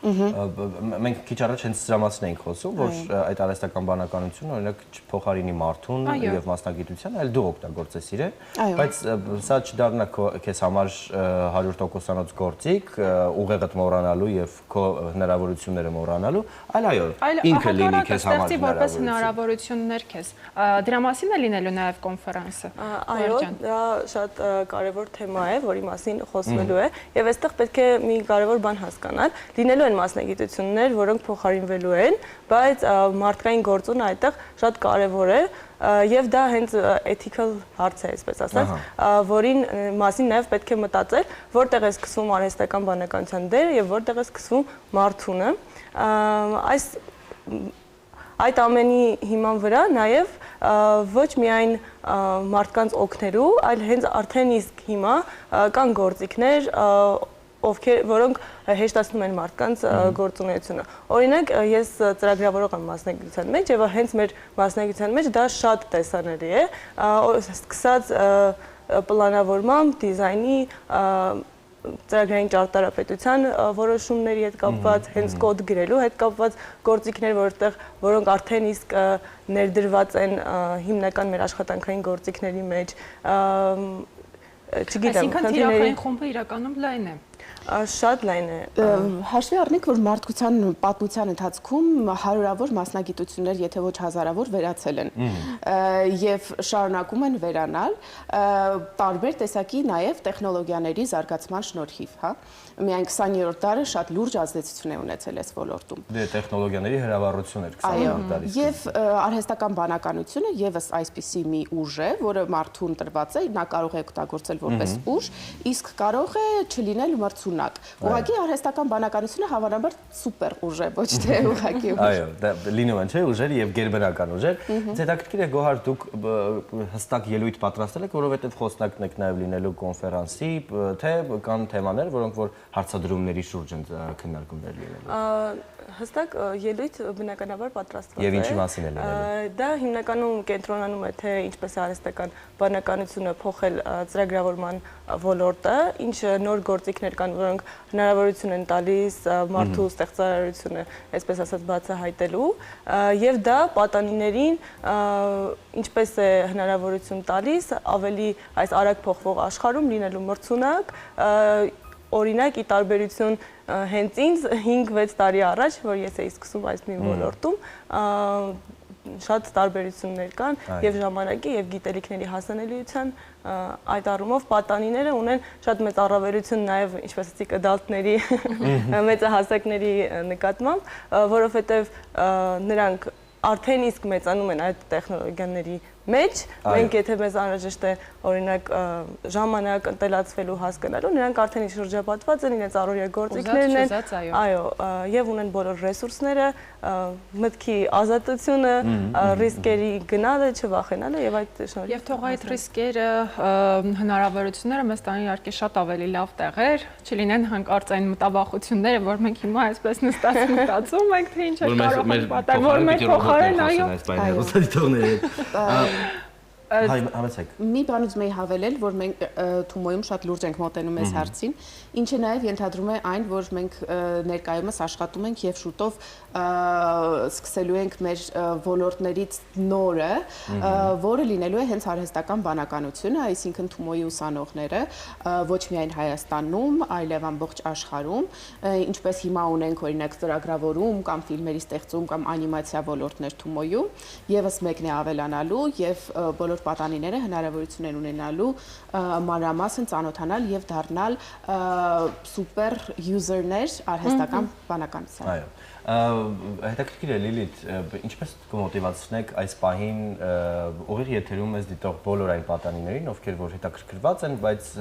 Մենք քիչ առաջ հենց դրա մասին էինք խոսում, որ այդ արհեստական բանականությունը օրինակ չփոխարինի մարդուն եւ մասնագիտության, այլ դու օգտագործես իրեն, բայց սա չդառնա քեզ համար 100%-անոց գործիք, ուղեղդ մոռանալու եւ քո հնարավորությունները մոռանալու, այլ այո, ինքը լինի քեզ համար որպես հնարավորություններ քեզ։ Դրա մասին է լինելու նաեւ կոնֆերանսը։ Այո, դա շատ կարևոր թեմա է, որի մասին խոսվելու է, եւ այստեղ պետք է մի կարևոր բան հասկանալ։ Լինելու մասնագիտություններ, որոնք փոխարինվելու են, բայց մարդկային գործունը այդտեղ շատ կարևոր է եւ դա հենց ethical հարց է, այսպես ասած, որին մասին նաեւ պետք է մտածել, որտեղ է սկսվում արհեստական բանականության դերը եւ որտեղ է սկսվում մարդունը։ Այդ ամենի հիման վրա նաեւ ոչ միայն մարդկանց օգնելու, այլ հենց արդեն իսկ հիմա կան գործիքներ, որոնք հեշտացնում են մարդկանց գործունեությունը։ Օրինակ, ես ծրագրավորող եմ մասնագիտության մեջ եւ հենց մեր մասնագիտության մեջ դա շատ տեսանելի է, սկսած պլանավորմամբ, դիզայնի, ծրագրային ճարտարապետության որոշումների հետ կապված, հենց կոդ գրելու հետ կապված գործիքներ, որոնք արդեն իսկ ներդրված են հիմնական մեր աշխատանքային գործիքների մեջ, չգիտեմ, այսինքն թիրախային խումբը իրականում լայն է։ Շատ լայն է։ Հաշվի առնենք, որ մարդկության պատմության ընթացքում հարյուրավոր մասնագիտություններ, եթե ոչ հազարավոր, վերացել են եւ շարունակում են վերանալ տարբեր տեսակի նաեւ տեխնոլոգիաների զարգացման շնորհիվ, հա։ Միայն 20-րդ դարը շատ լուրջ ազդեցություն է ունեցել այս ոլորտում։ Դե տեխնոլոգիաների հրավառություն էր 20-րդ դարից։ Եվ արհեստական բանականությունը եւս այսպիսի մի ուժ է, որը մարդուն տրված է, նա կարող է օգտագործել որպես ուժ, իսկ կարող է չլինել մրցունակ։ Ուղղակի արհեստական բանականությունը հավանաբար սուպեր ուժ է, ոչ թե ուղղակի ուժ։ Այո, դա լինում են, չէ՞, ուժեր եւ գերբնական ուժեր։ Ինձ հետաքրքիր է Գոհար, դուք հստակ ելույթ պատրաստել եք, որովհետեւ խոսնակն եք նաեւ լինելու կոնֆերանսի, թե կան թեմաներ, որոնք որ հարցադրումների շուրջ են քննարկումներ լինելու։ Հստակ ելույթ բնականաբար պատրաստված է։ Եվ ինչի մասին է լինելու։ Դա հիմնականում կենտրոնանում է թե ինչպես արհեստական բանականությունը փոխել ծրագրավորման ոլորտը, ինչ նոր գործիքներ կան, որոնք հնարավորություն են տալիս մարդու ստեղծարարությունը, այսպես ասած, բացահայտելու, եւ դա պատանիներին ինչպես է հնարավորություն տալիս ավելի այս արագ փոխվող աշխարհում լինելու մրցունակ, օրինակ ի տարբերություն հենց ինձ 5-6 տարի առաջ, որ ես էի սկսում այս մի ոլորտում, շատ տարբերություններ կան եւ ժամանակի եւ գիտելիքների հասանելիության այդ առումով պատանիները ունեն շատ մեծ առավելություն նաեւ ինչպես ասեցիք ադալտների մեծահասակների նկատմամբ, որովհետեւ նրանք արդեն իսկ մեծանում են այդ տեխնոլոգիաների մեջ, մենք եթե մեզ անհրաժեշտ է օրինակ ժամանակ ընտելացվելու հասկանալու, նրանք արդեն շրջապատված են, իրենց առօրյա գործիքներն են, այո, եւ ունեն բոլոր ռեսուրսները, մտքի ազատությունը, ռիսկերի գնալը, չվախենալը եւ այդ շնորհիվ։ Եվ թող այդ ռիսկերը, հնարավորությունները մեզ տան իհարկե շատ ավելի լավ տեղեր, չլինեն հանկարծ այն մտավախությունները, որ մենք հիմա այսպես նստած մտածում ենք, թե ինչ է կարող պատահել, որ մեր փոխարեն, այո, Մի բան ուզում եի հավելել, որ մենք Թումոյում շատ լուրջ ենք մոտենում այս հարցին, ինչը նաև ենթադրում է այն, որ մենք ներկայումս աշխատում ենք եւ շուտով սկսելու ենք մեր ոլորտներից նորը, որը լինելու է հենց արհեստական բանականությունը, այսինքն Թումոյի ուսանողները ոչ միայն Հայաստանում, այլև ամբողջ աշխարհում, ինչպես հիմա ունենք օրինակ ծրագրավորում կամ ֆիլմերի ստեղծում կամ անիմացիա ոլորտներ Թումոյում, եւս մեկն է ավելանալու եւ բոլոր պատանիները հնարավորություն են ունենալու մանրամասն ծանոթանալ եւ դառնալ սուպեր յուզերներ արհեստական բանականության։ Այո։ Հետաքրքիր է Լիլիթ, ինչպես կմոտիվացնեք այս պահին ուղիղ եթերում մեզ դիտող բոլոր այն պատանիներին, ովքեր որ հետաքրքրված են, բայց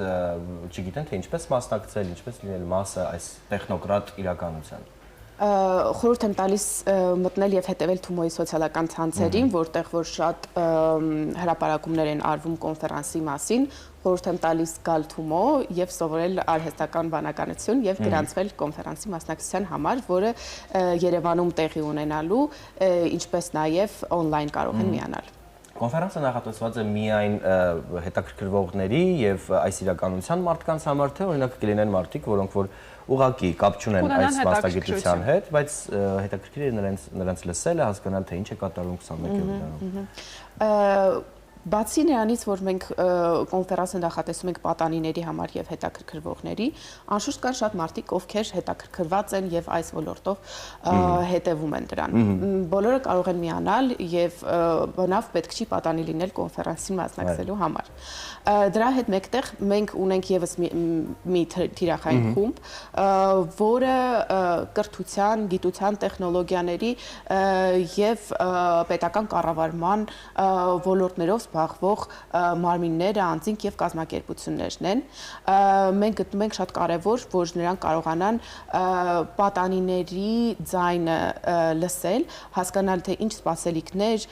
չգիտեն թե ինչպես մասնակցել, ինչպես լինել մասը այս տեխնոկրատ իրականության։ Խորհուրդ եմ տալիս մտնել եւ հետեւել Թումոյի սոցիալական ցանցերին, որտեղ որ շատ հրապարակումներ են արվում կոնֆերանսի մասին, խորհուրդ եմ տալիս գալ Թումո եւ սովորել արհեստական բանականություն եւ գրանցվել կոնֆերանսի մասնակցության համար, որը Երևանում տեղի ունենալու, ինչպես նաեւ on-line կարող են միանալ։ Կոնֆերանսը նախատեսված է միայն հետաքրքրվողների եւ այս իրականության մարդկանց համար, թե օրինակ կլինեն մարդիկ, որոնք որ ուղղակի կապ չունեն այս մասնագիտության հետ, բայց հետաքրքիր է նրանց լսելը, հասկանալ թե ինչ է կատարում 21-րդ դարում։ Բացի նրանից, որ մենք կոնֆերանսը նախատեսում ենք պատանիների համար եւ հետաքրքրվողների, անշուշտ կան շատ մարդիկ, ովքեր հետաքրքրված են եւ այս ոլորտով հետևում են դրան։ Բոլորը կարող են միանալ եւ բնավ պետք չի պատանի լինել կոնֆերանսին մասնակցելու համար։ Դրա հետ մեկտեղ մենք ունենք եւս մի թիրախային խումբ, որը կրթության, գիտության, տեխնոլոգիաների եւ պետական կառավարման ոլորտներով զբաղվող մարմինները, անձինք եւ կազմակերպություններն են։ Մենք գտնում ենք շատ կարեւոր, որ նրանք կարողանան պատանիների ձայնը լսել, հասկանալ թե ինչ սպասելիքներ,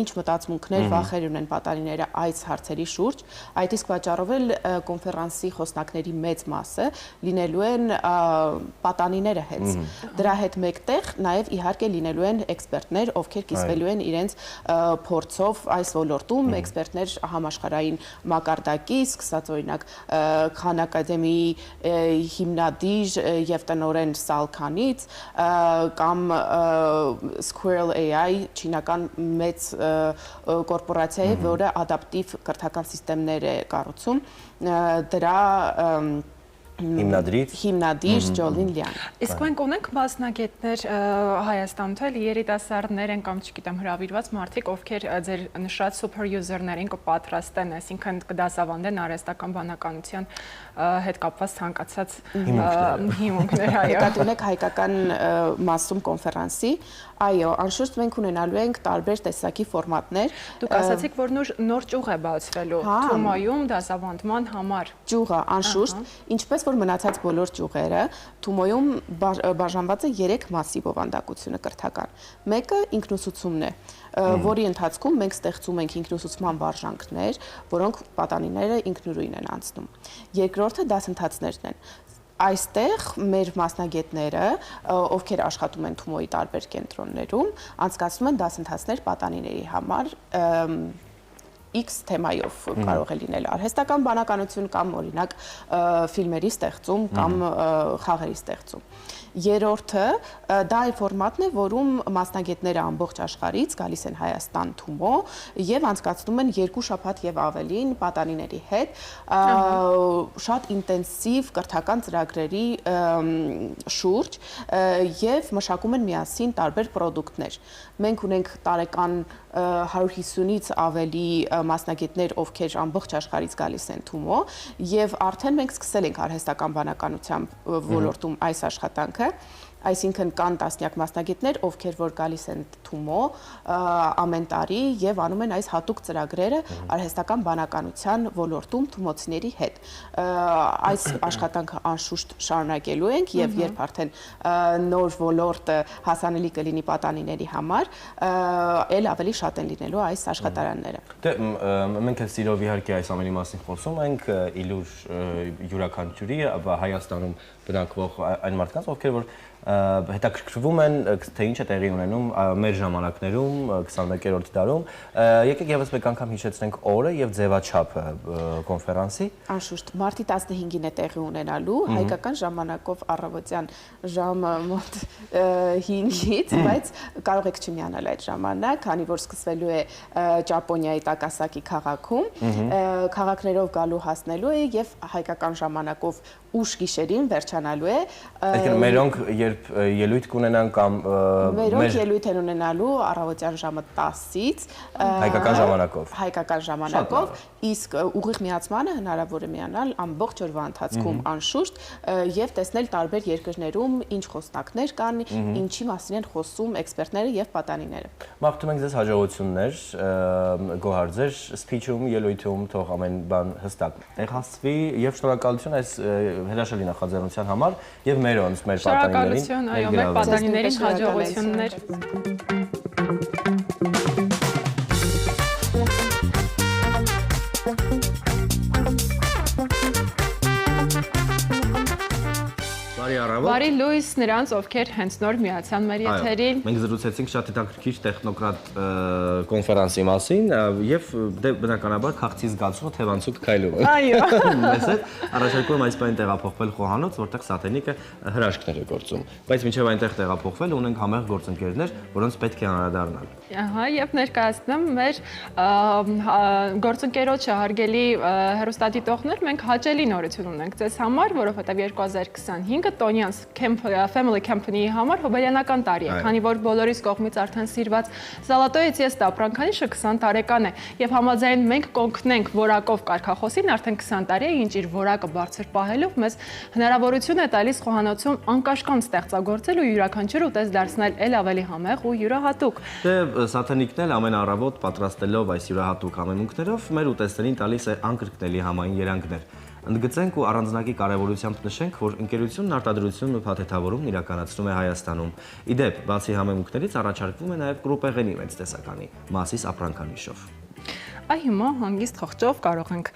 ինչ մտածմունքներ, վախեր ունեն պատանիները այս հարցերի շուրջ։ Այդ իսկ պատճառով էլ կոնֆերանսի խոսնակների մեծ մասը լինելու են պատանիները հենց։ Դրա հետ մեկտեղ նաեւ իհարկե լինելու են էքսպերտներ, ովքեր կիսվելու են իրենց փորձով այս ոլորտում, էքսպերտներ համաշխարհային մակարդակի, սկսած օրինակ Khan Academy-ի հիմնադիր եւ տնօրեն Սալքանից կամ Squirrel AI չինական մեծ կորպորացիա է, որը ադապտիվ կրթական սիստեմներ է կառուցում, դրա հիմնադիր Ջոլին Լյան։ Իսկ մենք ունենք մասնագետներ Հայաստանում, թե երիտասարդներ են կամ չգիտեմ հրավիրված մարդիկ, ովքեր ձեր նշած սուպեր յուզերներին կպատրաստեն, այսինքն կդասավանդեն արհեստական բանականության հետ կապված ցանկացած հիմունքներ, այո։ Նկատի ունեք հայկական մասում կոնֆերանսի, այո, անշուշտ մենք ունենալու ենք տարբեր տեսակի ֆորմատներ։ Դուք ասացիք, որ նոր ճյուղ է բացվելու Թումոյում դասավանդման համար։ Ճյուղը, անշուշտ, ինչպես որ մնացած բոլոր ճյուղերը, Թումոյում բաժանված է 3 մասի բովանդակությունը կրթական։ Մեկը ինքնուսուցումն է, որի ընթացքում մենք ստեղծում ենք ինքնուսուցման վարժանքներ, որոնք պատանիները ինքնուրույն են անցնում։ Երկրորդը դասընթացներն են։ Այստեղ մեր մասնագետները, ովքեր աշխատում են Թումոյի տարբեր կենտրոններում, անցկացնում են դասընթացներ պատանիների համար X թեմայով կարող է լինել արհեստական բանականություն կամ օրինակ ֆիլմերի ստեղծում կամ խաղերի ստեղծում։ Երրորդը դա այն ֆորմատն է, որում մասնագետները ամբողջ աշխարհից գալիս են Հայաստան Թումո եւ անցկացնում են 2 շաբաթ եւ ավելին պատանիների հետ շատ ինտենսիվ կրթական ծրագրերի շուրջ եւ մշակում են միասին տարբեր պրոդուկտներ։ Մենք ունենք տարեկան 150-ից ավելի մասնագետներ, ովքեր ամբողջ աշխարհից գալիս են Թումո եւ արդեն մենք սկսել ենք արհեստական բանականության ոլորտում այս աշխատանքը, այսինքն կան տասնյակ մասնագետներ, ովքեր որ գալիս են Թումո ամեն տարի եւ անում են այս հատուկ ծրագրերը արհեստական բանականության ոլորտում թումոցիների հետ։ Այս աշխատանքը անշուշտ շարունակելու ենք եւ երբ արդեն նոր ոլորտը հասանելի կլինի պատանիների համար, ել ավելի շատ են լինելու այս աշխատարանները։ Դե մենք էլ սիրով իհարկե այս ամենի մասին խոսում ենք, իլուր յուրաքանչյուրի Հայաստանում բնակվող այն մարդկանց, ովքեր որ հետաքրքրվում են, թե ինչ է տեղի ունենում մեր ժամանակներում 21-րդ դարում։ Եկեք եւս մեկ անգամ հիշեցնենք օրը եւ ձևաչափը կոնֆերանսի։ Անշուշտ մարտի 15-ին է տեղի ունենալու, հայկական ժամանակով առավոտյան ժամը մոտ 5-ից, բայց կարող եք չմիանալ այդ ժամանակ, քանի որ սկսվելու է Ճապոնիայի Տակասակի քաղաքում, քաղաքներով գալու հասնելու է եւ հայկական ժամանակով ուշ գիշերին վերջանալու է։ Այսինքն մերոնք երբ ելույթ կունենան կամ մերոնք ելույթ են ունենալու առավոտյան ժամը 10-ից հայկական ժամանակով, իսկ ուղիղ միացմանը հնարավոր է միանալ ամբողջ օրվա ընթացքում անշուշտ եւ տեսնել տարբեր երկրներում ինչ խոսնակներ կան, ինչի մասին են խոսում էքսպերտները եւ պատանիները։ Մաղթում ենք ձեզ հաջողություններ, Գոհար, ձեր սփիչում, ելույթում թող ամեն բան հստակ տեղ հասցվի եւ շնորհակալություն այս հրաշալի նախաձեռնության համար եւ մերոնց մեր պատանիներին։ Շնորհակալություն, այո, մեր պատանիներին հաջողություններ։ Բարի լույս նրանց, ովքեր հենց նոր միացան մեր եթերին։ Մենք զրուցեցինք շատ հետաքրքիր տեխնոկրատ կոնֆերանսի մասին եւ բնականաբար քաղցի զգացումը թևանցուկ քայլում է։ Այո։ Մեզ հետ առաջարկում այս պայն տեղափոխվել խոհանոց, որտեղ Սաթենիկը հրաշքներ է գործում։ Բայց մինչեւ այնտեղ տեղափոխվել ունենք համեղ գործընկերներ, որոնց պետք է անդրադառնալ։ Ահա, եւ ներկայացնեմ մեր գործընկերոջը հարգելի հեռուստադիտողներ, մենք հաճելի նորություն ունենք ձեզ համար, որովհետեւ 2025-ը Տոնյանց Family Company-ի համար հոբելյանական տարի է, քանի որ բոլորիս կողմից արդեն սիրված Զալատոյից ես ապրանքանիշը 20 տարեկան է եւ համաձայն մենք կօգնենք որակով կարգախոսին արդեն 20 տարի է, ինչ իր որակը բարձր պահելով մեզ հնարավորություն է տալիս խոհանոցում անկաշկանդ ստեղծագործել ու յուրաքանչյուր ուտեստ դարձնել ել ավելի համեղ ու յուրահատուկ։ Սաթենիկն էլ ամեն առավոտ պատրաստելով այս յուրահատուկ համեմունքներով մեր ուտեստերին տալիս է անկրկնելի համային երանգներ։ Ընդգծենք ու առանձնակի կարևորությամբ նշենք, որ ընկերությունն արտադրությունն ու փաթեթավորումն իրականացնում է Հայաստանում։ Իդեպ, բացի համեմունքներից առաջարկվում է նաև կրուպեղենի մեծ տեսականի, Մասիս ապրանքանիշով։ Այ հիմա հանգիստ խղճով կարող ենք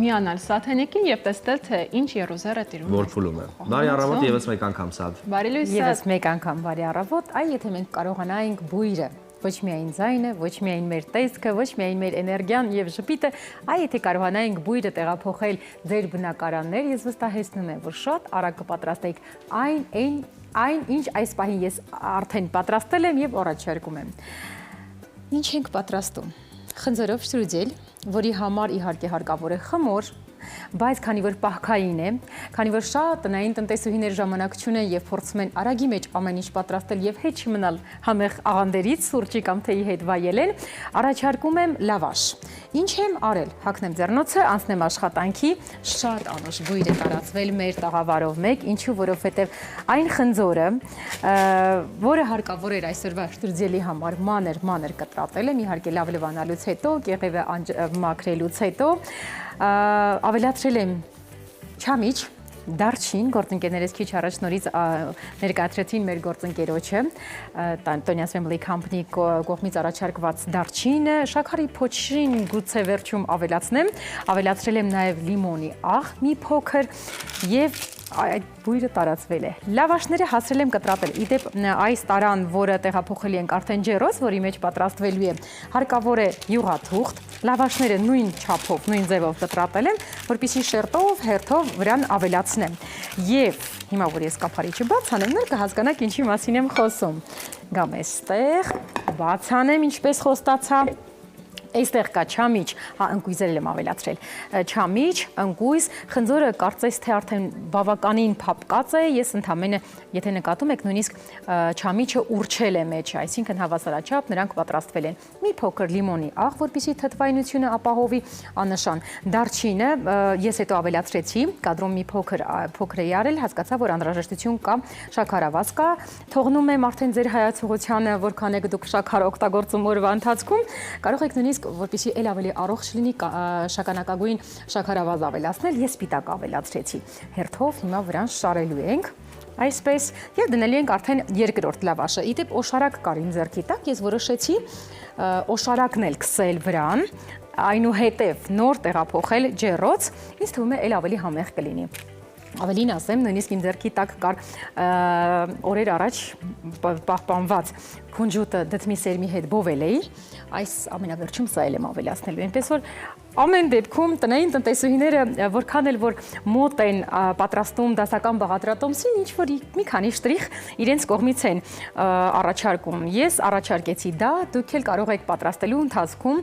միանալ Սաթենիկին եւ տեսնել, թե ինչ երուզեր է տիրում։ Որ փուլում է։ Բարի առավոտ եւս մեկ անգամ Սաթ։ Բարի լույս Սաթ։ Եվս մեկ անգամ բարի առավոտ, այ եթե մենք կարողանայինք բույրը ոչ միայն ձայնը, ոչ միայն մեր տեսքը, ոչ միայն մեր էներգիան եւ ժպիտը, այ եթե կարողանայինք բույրը տեղափոխել ձեր բնակարաններ, ես վստահեցնում եմ, որ շատ արագ կպատրաստեիք այն, ինչ այս պահին ես արդեն պատրաստել եմ եւ առաջարկում եմ։ Ինչ ենք պատրաստում։ Խնձորով շրուձել, որի համար իհարկե հարկավոր է խմոր, բայց քանի որ պահքային է, քանի որ շատ տնային տնտեսուհիներ ժամանակ չունեն եւ փորձում են արագի մեջ ամեն ինչ պատրաստել եւ հետ չմնալ համեղ աղանդերից, սուրճի կամ թեյի հետ վայելել, առաջարկում եմ լավաշ։ Ինչ եմ արել, հագնեմ ձեռնոցը, անցնեմ աշխատանքի, շատ անուշ բույր է տարածվել մեր տաղավարով մեկ, ինչու որովհետեւ այն խնձորը, որը հարկավոր էր այսօրվա շտրուձելի համար մանր կտրատել եմ, իհարկե լավ լվանալուց հետո, կեղևը մաքրելուց հետո, ավելացրել եմ չամիչ, դարչին, գործընկերներս քիչ առաջ նորից ներկայացրեցին մեր գործընկերոջը, Տոնյանց Family Company կողմից առաջարկված դարչինը, շաքարի փոչին գուցե վերջում ավելացրել եմ նաև լիմոնի աղ մի փոքր եւ այդ բույրը տարածվել է։ Լավաշները հասրել եմ կտրատել։ Իդեպ այս տարան, որը տեղափոխելի ենք արդեն ջերոս, որի մեջ պատրաստվելու է, հարկավոր է յուղաթուղթ, լավաշները նույն չափով, նույն ձևով կտրատել եմ, որպեսզի շերտով, հերթով վրան ավելացնեմ։ Եվ հիմա որ ես կափարիչը բաց անեմ, կհասկանաք ինչի մասին եմ խոսում։ Գամ այստեղ, բաց անեմ, ինչպես խոստացա։ Այստեղ կա չամիչ, ընկույզել եմ ավելացրել, չամիչ, ընկույզ, խնձորը կարծես թե արդեն բավականին փափկած է, ես ընդամենը, եթե նկատում եք, նույնիսկ չամիչը ուրչել է մեջ, այսինքն հավասարաչափ նրանք պատրաստվել են։ Մի փոքր լիմոնի աղ, որպեսզի թթվայնությունը ապահովի աննշան։ Դարչինը ես հետո ավելացրեցի, կադրում մի փոքր է արել, հասկացա, որ անհրաժեշտություն կա, շաքարավազ կա, թողնում եմ արդեն ձեր հայացողությանը, որքան եք դուք շաքար օգտագործում օրվա ընթացքում, կարող եք նույնիսկ որպեսզի ել ավելի առողջ լինի շագանակագույն շաքարավազ ավելացնել, ես սպիտակ ավելացրեցի։ Հերթով հիմա վրան շարելու ենք, այսպես, եւ դնելու ենք արդեն երկրորդ լավաշը։ Իդեպ օշարակ կար իմ ձեռքի տակ, ես որոշեցի օշարակն էլ քսել վրան, այնուհետև նոր տեղափոխել ջեռոց, ինձ թվում է ել ավելի համեղ կլինի։ Ավելին ասեմ, նույնիսկ իմ ձեռքի տակ կար օրեր առաջ պահպանված քունջուտը դդմի սերմի հետ բովել էի, այս ամենավերջում սա էլ եմ ավելացնելու, այնպես որ ամեն դեպքում տնային տնտեսուհիները որքան էլ որ մոտ են պատրաստում դասական բաղադրատոմսին, ինչ որ մի քանի շտրիխ իրենց կողմից են առաջարկում։ Ես առաջարկեցի դա, դուք էլ կարող եք պատրաստելու ընթացքում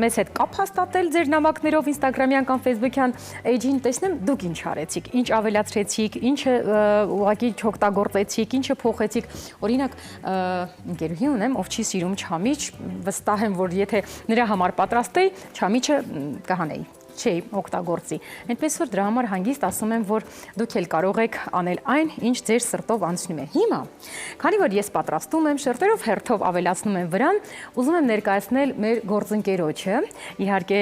մեզ հետ կապ հաստատել ձեր նամակներով Instagram-յան կամ Facebook-յան էջին, տեսնեմ դուք ինչ արեցիք, ինչ ավելացրեցիք, ինչը ուղղակի չօգտագործեցիք, ինչը փոխեցիք։ Օրինակ, ընկերուհի ունեմ, ով չի սիրում չամիչ, վստահ եմ, որ եթե նրա համար պատրաստեի, չամիչը կհանեի, չէի օգտագործի։ Այնպես որ դրա համար հանգիստ ասում եմ, որ դուք էլ կարող եք անել այն, ինչ ձեր սրտով անցնում է։ Հիմա, քանի որ ես պատրաստում եմ, շերտերով հերթով ավելացնում եմ վրան, ուզում եմ ներկայացնել մեր գործընկերոջը, իհարկե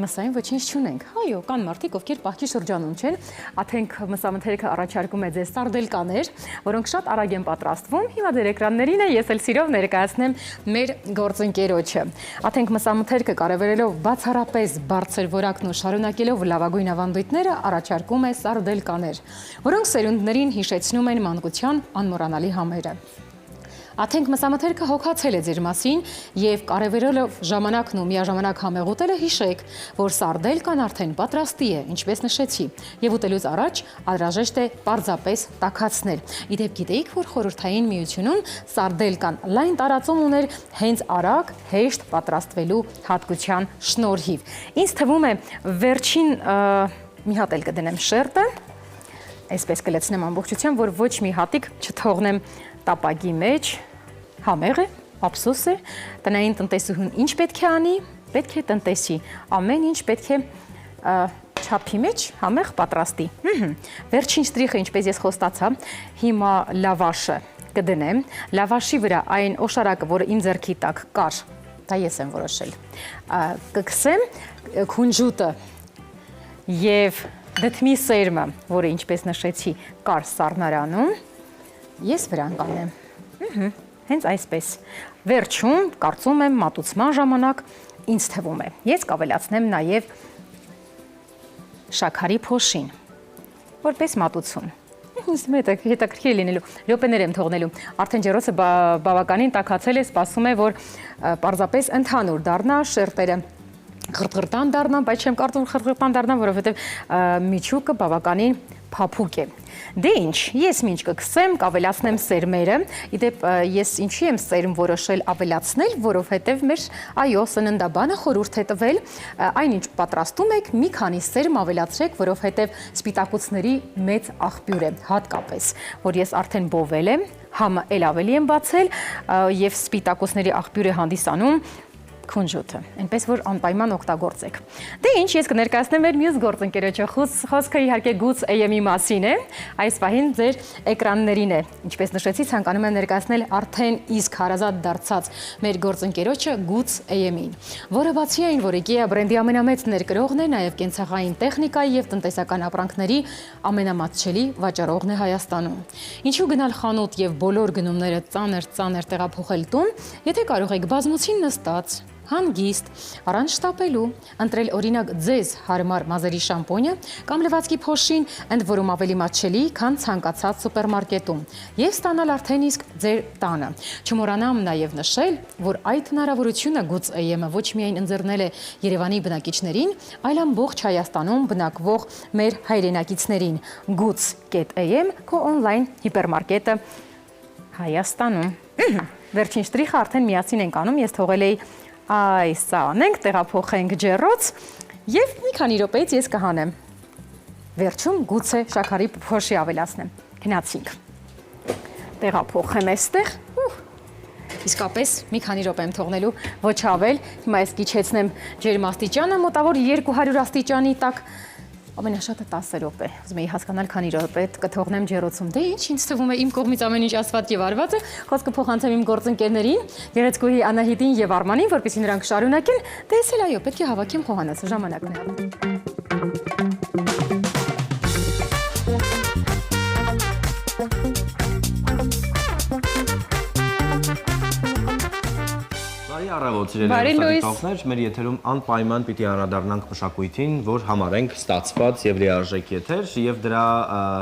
մսային ոչինչ չունենք։ Այո, կան մարդիկ, ովքեր պահքի շրջանում չեն, աթենք մսամթերքը առաջարկում է ձեզ սարդելկաներ, որոնք շատ արագ են պատրաստվում։ Հիմա ձեր էկրաններին է, ես էլ սիրով ներկայացնեմ մեր գործընկերոջը։ Աթենք մսամթերքը կարևորելով բացառապես բարձր որակն ու շարունակելով լավագույն ավանդույթները առաջարկում է սարդելկաներ, որոնք սերունդներին հիշեցնում են մանկության անմոռանալի համերը։ Աթենք մսամթերքը հոգացել է ձեր մասին եւ կարևորելով ժամանակն ու միաժամանակ համեղուտելը հիշեք, որ սարդելկան արդեն պատրաստի է, ինչպես նշեցի, եւ ուտելուց առաջ անհրաժեշտ է պարզապես տաքացնել։ Իդեպ գիտեիք, որ Խորհրդային Միությունում սարդելկան լայն տարածում ուներ հենց արագ, հեշտ պատրաստվելու հատկության շնորհիվ։ Ինձ թվում է վերջին մի հատ էլ կդնեմ շերտը, այսպես կլցնեմ ամբողջությամբ, որ ոչ մի հատիկ չթողնեմ տապակի մեջ, համեղ է, ափսոս է, տնային տնտեսուհուն ինչ պետք է անի, պետք է տնտեսի, ամեն ինչ պետք է չափի մեջ համեղ պատրաստի։ Վերջին շտրիխը, ինչպես ես խոստացա, հիմա լավաշը կդնեմ, լավաշի վրա այն օշարակը, որը իմ ձեռքի տակ կար, դա ես եմ որոշել, կքսեմ քունջուտը և դդմի սերմը, որը ինչպես նշեցի կար սառնարանում, ես վրան կանեմ, հենց այսպես, վերջում կարծում եմ մատուցման ժամանակ ինձ թվում է, ես կավելացնեմ նաև շաքարի փոշին, որպես մատուցում, հետաքրքիր լինելու, րոպեներ եմ թողնելու, արդեն ջեռոցը բավականին տաքացել է, սպասում է, որ պարզապես ընդհանուր դառնա շերտերը, խրտխրտան դառնան, բայց չեմ կարծում խրտխրտան դառնան, որովհետև միջուկը բավականին փափուկ է։ Դե ինչ, ես ինչ կքսեմ, կավելացնեմ սերմերը, իդեպ ես ինչի եմ սերմ որոշել ավելացնել, որովհետև մեր այո սննդաբանը խորհուրդ է տվել, այնինչ պատրաստում եք, մի քանի սերմ ավելացրեք, որովհետև սպիտակուցների մեծ աղբյուր է, հատկապես, որ ես արդեն բովել եմ, համը էլ ավելի եմ բացել և սպիտակուցների աղբյուր է հանդիսանում քունջուտը, այնպես որ անպայման օգտագործեք։ Դե ինչ, ես կներկայացնեմ մեր մյուս գործընկերոջը, խոսքը իհարկե Goods AM-ի մասին է, այս պահին ձեր էկրաններին է, ինչպես նշեցի, ցանկանում եմ ներկայացնել արդեն իսկ հարազատ դարձած մեր գործընկերոջը Goods AM-ին, որը բացի այն, որ IKEA բրենդի ամենամեծ ներկրողն է, նաև կենցաղային տեխնիկայի և տնտեսական ապրանքների ամենամատչելի վաճառողն է Հայաստանում։ Ինչու գնալ խանութ և բոլոր գնումները ծանր տեղափոխել տուն, եթե կարող եք բազմոցին նստած հանգիստ, առանց շտապելու, ընտրել օրինակ ձեզ հարմար մազերի շամպոնյա կամ լվացքի փոշին, ընդ որում ավելի մատչելի, քան ցանկացած սուպերմարկետում, եւ ստանալ արդեն իսկ ձեր տանը։ Չմոռանամ նաեւ նշել, որ այդ հնարավորությունը Goods AM-ը ոչ միայն ընձեռնել է Երևանի բնակիչներին, այլ ամբողջ Հայաստանում բնակվող մեր հայրենակիցներին։ Goods.am քո օնլայն հիպերմարկետը Հայաստանում։ Վերջին շտրիխը արդեն միասին ենք անում, ես թողել էի այս անենք, տեղափոխենք ջեռոց և մի քանի րոպեից ես կհանեմ։ Վերջում գուցե շաքարի փոշի ավելացնեմ։ Գնացինք։ Տեղափոխեմ այստեղ։ Իսկապես մի քանի րոպե եմ թողնելու, ոչ ավել։ Հիմա ես կիչեցնեմ ջերմաստիճանը, մոտավոր 200 աստիճանի տակ։ Ամենաշատը 10 րոպե, ուզում էի հասկանալ քանի րոպե կթողնեմ ջեռոցում։ Դե ինչ, ինձ թվում է իմ կողմից ամեն ինչ ասված եւ արված է, խոսքը փոխանցեմ իմ գործընկերներին, գեղեցկուհի Անահիտին եւ Արմանին, որպեսզի նրանք շարունակեն, դե ես էլ այո, պետք է հավաքեմ խոհանոցը, ժամանակն է։ առավոտ, սիրելի հեռուստադիտողներ, մեր եթերում անպայման պիտի անդրադառնանք մշակույթին, որ համարենք ստացված եւ լիարժեք եթեր, եւ դրա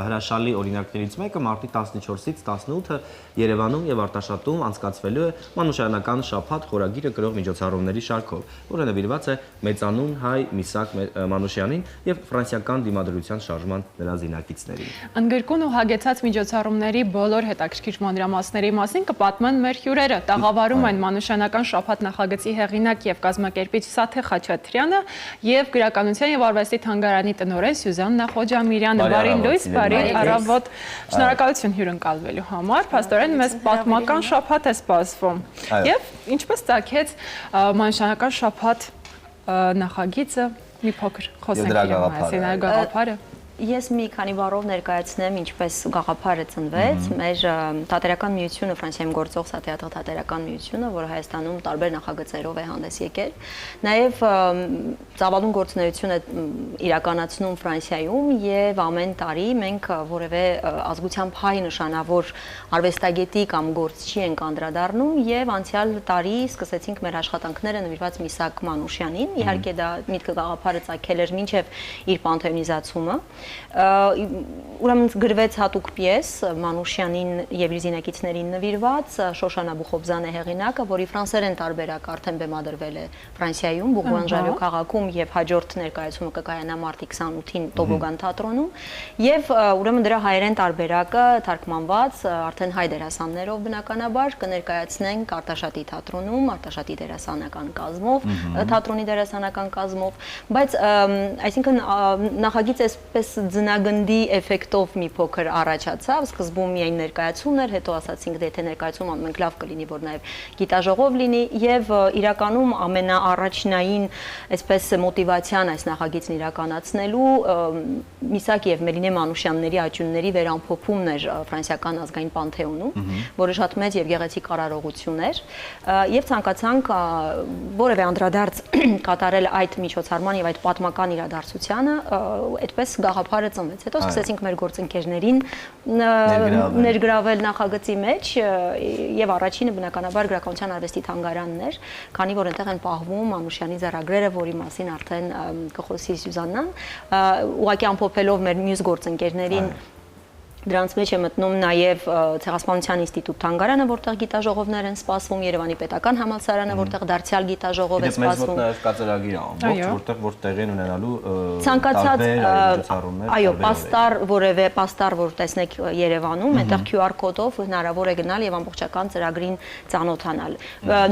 հրաշալի օրինակներից մեկը մարտի 14-ից 18-ը Երևանում եւ Արտաշատում անցկացվելու է Մանուշյանական շաբաթ խորագիրը կրող միջոցառումների շարքով, որը նվիրված է մեծանուն հայ Միսակ Մանուշյանին եւ ֆրանսիական դիմադրության շարժման նրա զինակիցներին։ Ընդգրկուն ու հագեցած միջոցառումների բոլոր հետաքրքիր մանրամասների մասին կպատմեն մեր հյուրերը։ Տաղավարում են Մանուշյանական շաբաթ նախագծի հեղինակ եւ կազմակերպիչ Սաթե Խաչատրյանը եւ գրականության եւ արվեստի թանգարանի տնօրեն Սյուզաննա Խոջամիրյանը։ Բարի լույս, բարի առավոտ։ Շնորհակալություն հյուրընկալվելու համար։ Փաստորեն մեզ պատմական շաբաթ է սպասվում։ Եվ ինչպես ծագեց Մանուշյանական շաբաթ նախագիծը, մի փոքր խոսենք իր մասին, այլ գաղափարը։ Ես մի քանի բառով ներկայացնեմ ինչպես գաղափարը ծնվեց, մեր թատերական միությունը, Ֆրանսիայում գործող Սաթեատր թատերական միությունը, որը Հայաստանում տարբեր նախագծերով է հանդես եկել, նաև ծավալուն գործունեություն է իրականացնում Ֆրանսիայում եւ ամեն տարի մենք որևէ ազգությամբ հայ նշանավոր արվեստագետի կամ գործչի ենք անդրադառնում եւ անցյալ տարի սկսեցինք մեր աշխատանքները նվիրված Միսակ Մանուշյանին, իհարկե դա միտքը գաղափարը ծագել էր մինչեւ իր պանթեոնիզացումը։ Ուրեմն գրվեց հատուկ պիես Մանուշյանին եւ իր զինակիցներին նվիրված, Շոշանա Բուխոբզան է հեղինակը, որի ֆրանսերեն տարբերակ արդեն բեմադրվել է Ֆրանսիայում, Բուղուանժալյո քաղաքում եւ հաջորդ ներկայացումը կկայանա մարտի 28-ին Տոբոգան թատրոնում եւ ուրեմն դրա հայերեն տարբերակը թարգմանված արդեն հայ դերասաններով բնականաբար կներկայացնենք Արտաշատի թատրոնում, Արտաշատի դերասանական կազմով, թատրոնի դերասանական կազմով, բայց այսինքն նախագիծը այսպես ձնագնդի էֆեկտով մի փոքր առաջացավ, սկզբում միայն ներկայացումն էր, հետո ասացինք դե թե ներկայացում անենք լավ կլինի, որ նաև գիտաժողով լինի եւ իրականում ամենաառաջնային այսպես մոտիվացիան այս նախագիծն իրականացնելու Միսակ եւ Մելինե Մանուշյանների աճյունների վերամփոփումն էր ֆրանսիական ազգային պանթեոնում, որը շատ մեծ եւ գեղեցիկ արարողություն էր եւ ցանկացանք որևէ անդրադարձ կատարել այդ միջոցառման եւ այդ պատմական իրադարձությանը, այդպես գաղափարը ծնվեց։ Հետո սկսեցինք մեր գործընկերներին ներգրավել նախագծի մեջ եւ առաջինը բնականաբար գրականության արվեստի թանգարանն էր, քանի որ այնտեղ են պահվում Մանուշյանի ձեռագրերը, որի մասին արդեն կխոսի Սյուզաննան, ուղղակի ամփոփելով մեր մյուս գործընկերներին դրանց մեջ է մտնում նաև Ցեղասպանության ինստիտուտ թանգարանը, որտեղ գիտաժողովներ են սպասվում, Երևանի պետական համալսարանը, որտեղ դարձյալ գիտաժողով է սպասվում։ Մեզ մոտ նաև կա ծրագիր ամբողջ, որտեղ որ տեղի ունենալու ցանկացած այո, պաստառ, որևէ պաստառ, որ տեսնեք Երևանում, այնտեղ QR կոդով հնարավոր է գնալ եւ ամբողջական ծրագրին ծանոթանալ։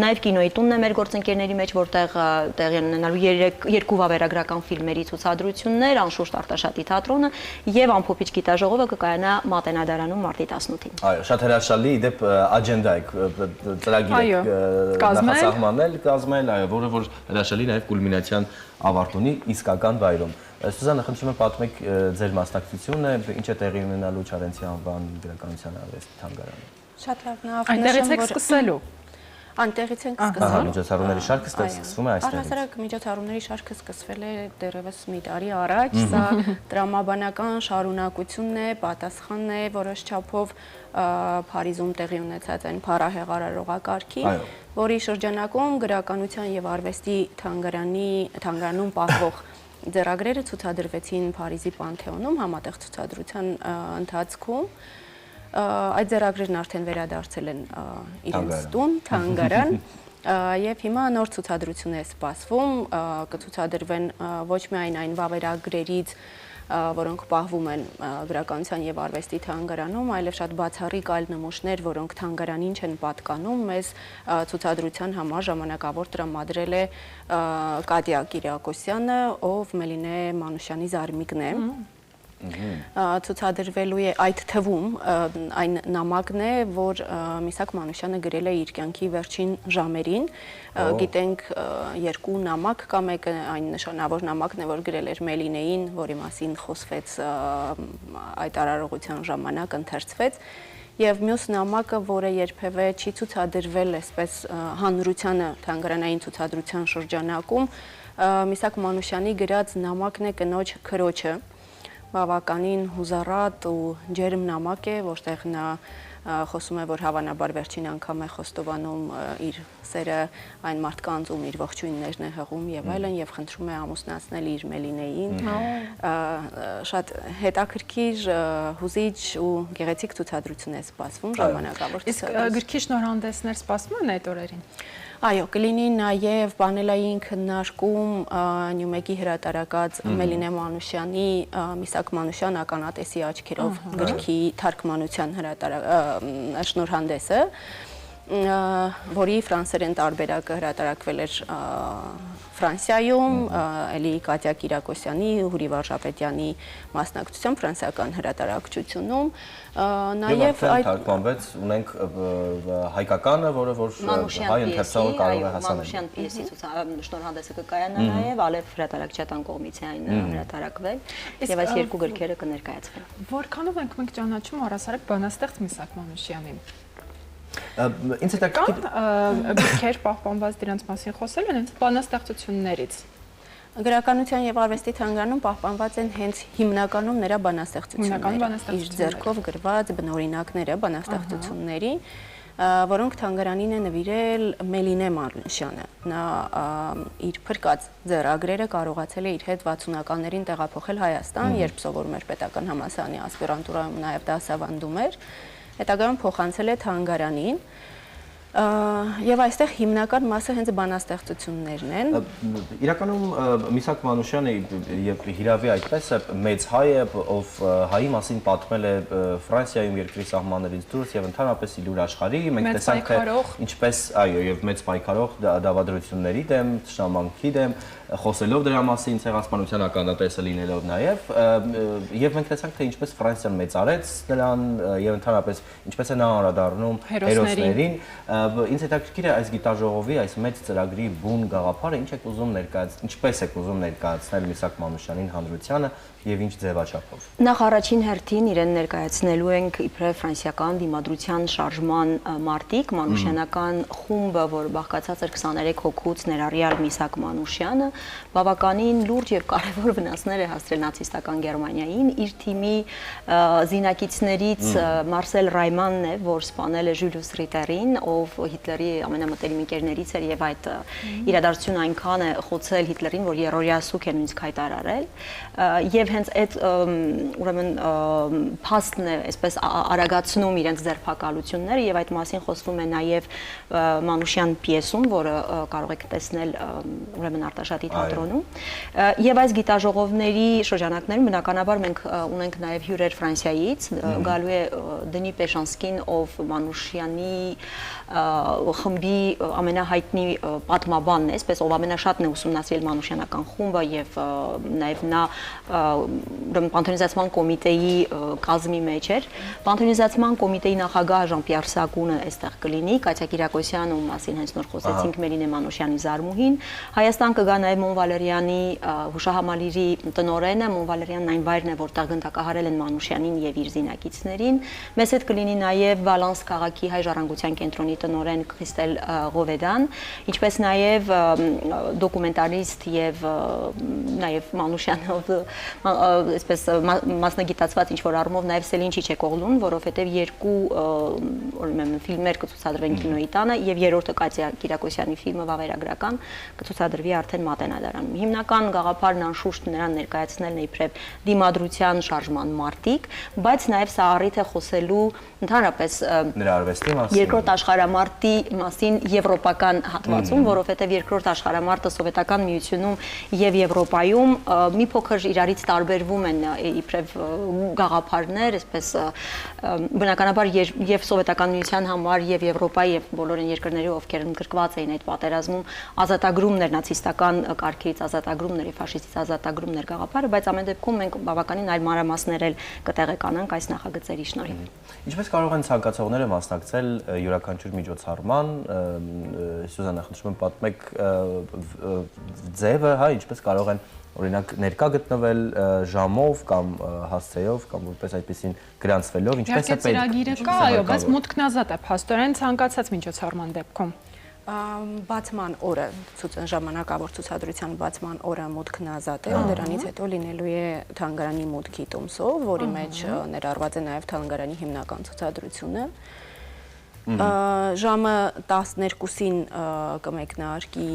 Նաև կինոյի տունն է մեր գործընկերների մեջ, որտեղ տեղի են ունենալու երկու վավերագրական ֆիլմերի ցուցադրություններ, անշուշտ Արտաշատի թատրոնը եւ ամփոփիչ գիտաժողովը կկայանա Մատենադարանում մարտի 18-ին։ Այո, շատ հրաշալի, իդեպ աջենդա եք, ծրագիր եք նախասահմանել, կազմել, այո, որը որ հրաշալի նաև կուլմինացիան ավարտ ունի իսկական վայրում։ Սյուզաննա, խնդրում եմ պատմեք ձեր մասնակցությունը, ինչ է տեղի ունենալու Չարենցի անվան գրականության արվեստի թանգարանում։ Շատ լավ, նախ այնտեղից եք սկսելու։ Անտեղից ենք սկսել։ Միջոցառումների շարքը սկսվում է այստեղից։ Առհասարակ միջոցառումների շարքը սկսվել է դեռևս մի տարի առաջ, սա տրամաբանական շարունակությունն է, պատասխանն է որոշ չափով Փարիզում տեղի ունեցած այն փառահեղարարողակարգի, որի շրջանակում գրականության եւ արվեստի թանգարանում պահվող ձեռագրերը ցուցադրվեցին Փարիզի Պանթեոնում համատեղ ցուցադրության ընթացքում։ Այդ ձեռագրերն արդեն վերադարձել են իրենց տուն, թանգարան, եւ հիմա նոր ցուցադրություն է սպասվում, կցուցադրվեն ոչ միայն այն վավերագրերից, որոնք պահվում են գրականության եւ արվեստի թանգարանում, այլև շատ բացառիկ այլ նմուշներ, որոնք թանգարանին չեն պատկանում, մեզ ցուցադրության համար ժամանակավոր տրամադրել է Կատյա Կիրիակոսյանը, ով Մելինե Մանուշյանի զարմիկն է։ Ցուցադրվելու է այդ թվում այն նամակն է, որ Միսակ Մանուշյանը գրել է իր կյանքի վերջին ժամերին։ Գիտենք երկու նամակ կա, մեկը այն նշանավոր նամակն է, որ գրել էր Մելինեին, որի մասին խոսվեց այդ արարողության ժամանակ, ընթերցվեց, եւ մյուս նամակը, որը երբևէ չի ցուցադրվել այսպես հանրությանը թանգարանային ցուցադրության շրջանակում, Միսակ Մանուշյանի գրած նամակն է կնոջ քրոջը, բավականին հուզառատ ու ջերմ նամակ է, որտեղ նա խոսում է, որ հավանաբար վերջին անգամ է խոստովանում իր սերը այն մարդկանց, ում իր ողջույններն է հղում եւ այլն, եւ խնդրում է ամուսնացնել իր Մելինեին։ Շատ հետաքրքիր, հուզիչ ու գեղեցիկ ցուցադրություն է սպասվում ժամանակավոր ցուցադրություն։ Իսկ գրքի շնորհանդեսներ սպասվում են այդ օրերին։ Այո, կլինի նաև պանելային քննարկում Նյումեգի հրատարակած Մելինե Մանուշյանի Միսակ Մանուշյան ականատեսի աչքերով գրքի թարգմանության շնորհանդեսը, որի ֆրանսերեն տարբերակը հրատարակվել էր Ֆրանսիայում, էլի Կատյա Կիրակոսյանի, Հուրի Վարժապետյանի մասնակցությամբ ֆրանսիական հրատարակչությունում, նաև այդ թարգմանվեց, ունենք հայկականը, որը որ հայ ընթերցողը կարող է հասանել։ Մանուշյան պիեսի շնորհանդեսը կկայանա նաև Ալեֆ հրատարակչական կողմից է այն հրատարակվել, եւ այս երկու գրքերը կներկայացվեն։ Որքանով ենք մենք ճանաչում առասարակ բանաստեղծ Միսակ Մանուշյանին։ Ինձ հետաքրքիր գրքեր պահպանված դրանց մասին խոսել են հենց բանաստեղծություններից։ Գրականության եւ արվեստի թանգարանում պահպանված են հենց հիմնականում նրա բանաստեղծությունները, իր ձեռքով գրված բնօրինակները բանաստեղծությունների, որոնք թանգարանին է նվիրել Մելինե Մանուշյանը։ Նա իր փրկած ձեռագրերը կարողացել է իր հետ 60-ականներին տեղափոխել Հայաստան, երբ սովորում էր պետական համալսարանի ասպիրանտուրայում, նաև դասավանդում էր, հետագայում փոխանցել է թանգարանին, եւ այստեղ հիմնական մասը հենց բանաստեղծություններն են։ Իրականում Միսակ Մանուշյանը եւ հիրավի այդպես է մեծ հայ է, ով հայի մասին պատմել է Ֆրանսիայում երկրի սահմաններից դուրս եւ ընդհանրապես իր աշխարհի, մենք տեսանք թե ինչպես, այո, եւ մեծ պայքարող դավադրությունների դեմ, շամանքի դեմ, խոսելով դրա մասին, ցեղասպանության ականատեսը լինելով նաև, եւ մենք տեսանք թե ինչպես Ֆրանսիան մեծարեց նրան եւ ընդհանրապես ինչպես է նա անդրադառնում հերոսներին։ Ինձ հետաքրքիր է այս գիտաժողովի, այս մեծ ծրագրի բուն գաղափարը, ինչպես եք ուզում ներկայացնել Միսակ Մանուշյանին հանրությանը եւ ինչ ձևաչափով։ Նախ առաջին հերթին իրեն ներկայացնելու ենք իբրև ֆրանսիական դիմադրության շարժման մարտիկ, մանուշյանական խումբը, որ բաղկացած էր 23 հոգուց, ներառյալ Միսակ Մանուշյանը, բավականին լուրջ եւ կարեւոր վնասներ է հասցրել նացիստական Գերմանիային։ Իր թիմի զինակիցներից Մարսել Ռայմանն է, որ սպանել է Ժյուլիուս Ռիտերին, ով Հիտլերի ամենամտերիմ ընկերներից էր եւ այդ իրադարձությունը այնքան է խոցել Հիտլերին, որ երրորդյա սուկ է նույնիսկ հայտարարել, եւ հենց այդ ուրեմն փաստն է այսպես արագացնում իրենց ձերբակալությունները եւ այդ մասին խոսվում է նաեւ Մանուշյան պիեսում, որը կարող եք տեսնել ուրեմն Արտաշատի թատրոնում եւ այս գիտաժողովների շրջանակներում բնականաբար մենք ունենք նաեւ հյուրեր Ֆրանսիայից, գալու է Դնի Պեշանսկին, ով Մանուշյանի խմբի ամենահայտնի պատմաբանն է, այսպես ով ամենաշատն է ուսումնասիրել մանուշյանական խումբը եւ նաեւ նա պանթոնիզացման կոմիտեի կազմի մեջ էր։ Պանթոնիզացման կոմիտեի նախագահ Ժան-Պիեր Սագունը այստեղ կլինի, Կատյա Կիրակոսյանը, ում մասին հենց նոր խոսեցինք, Մելինե Մանուշյանի զարմուհին։ Հայաստան կգա նաեւ Մոն Վալերյանի հուշահամալիրի տնօրենը, Մոն Վալերյանն այն վայրն է, որտեղ գնդակահարել են Մանուշյանին եւ իր զինակիցներին։ Մեզ հետ կլինի նաեւ Վալանս քաղաքի հայ ժառանգության կենտրոնի տնօրեն Քրիստել Ղովեդան, ինչպես նաեւ դոկումենտալիստ եւ նաեւ Մանուշյանով այսպես մասնագիտացված ինչ-որ առումով նաեւ Սելին Չիչեկօղլուն, որովհետեւ երկու ուրեմն ֆիլմեր կցուցադրվեն կինոյի տանը եւ երրորդը Կատյա Կիրակոսյանի ֆիլմը վավերագրական կցուցադրվի արդեն Մատենադարանում։ Հիմնական գաղափարն անշուշտ նրան ներկայացնելն է իբրև դիմադրության շարժման մարտիկ, բայց նաեւ սա առիթ է խոսելու ընդհանրապես նրա արվեստի մասին, երկրորդ աշխարհամարտի մասին եվրոպական հատվածում, որովհետեւ երկրորդ աշխարհամարտը Սովետական Միությունում եւ Եվրոպայում մի փոքր իրարից տարբերվում են իբրև գաղափարներ, այսպես բնականաբար եւ Սովետական Միության համար եւ Եվրոպայի եւ բոլոր երկրների, ովքեր ընդգրկված էին այդ պատերազմում, ազատագրումներ, նացիստական կարգից ազատագրումներ եւ ֆաշիստից ազատագրումներ գաղափարը, բայց ամեն դեպքում մենք բավականին այլ մանրամասներ էլ կտեղեկանանք այս նախագծերի շնորհիվ։ Ինչպես կարող են ցանկացողները մասնակցել յուրաքանչյուր միջոցառման, Սյուզաննա, խնդրում եմ պատմեք ձևը, հա, ինչպես կարող են օրինակ ներկա գտնվել ժամով կամ հասցեով կամ որպես այդպեսին գրանցվելով, ինչպես է պետք։ Ծրագիրը կա, այո, բայց մուտքն ազատ է, փաստորեն ցանկացած միջոցառման դեպքում։ Բացման օրը, ժամանակավոր ցուցադրության բացման օրը մուտքն ազատ է, դրանից հետո լինելու է թանգարանի մուտքի տոմսով, որի մեջ ներառված է նաև թանգարանի հիմնական ցուցադրությունը։ Ժամը 12-ին կմեկնարկի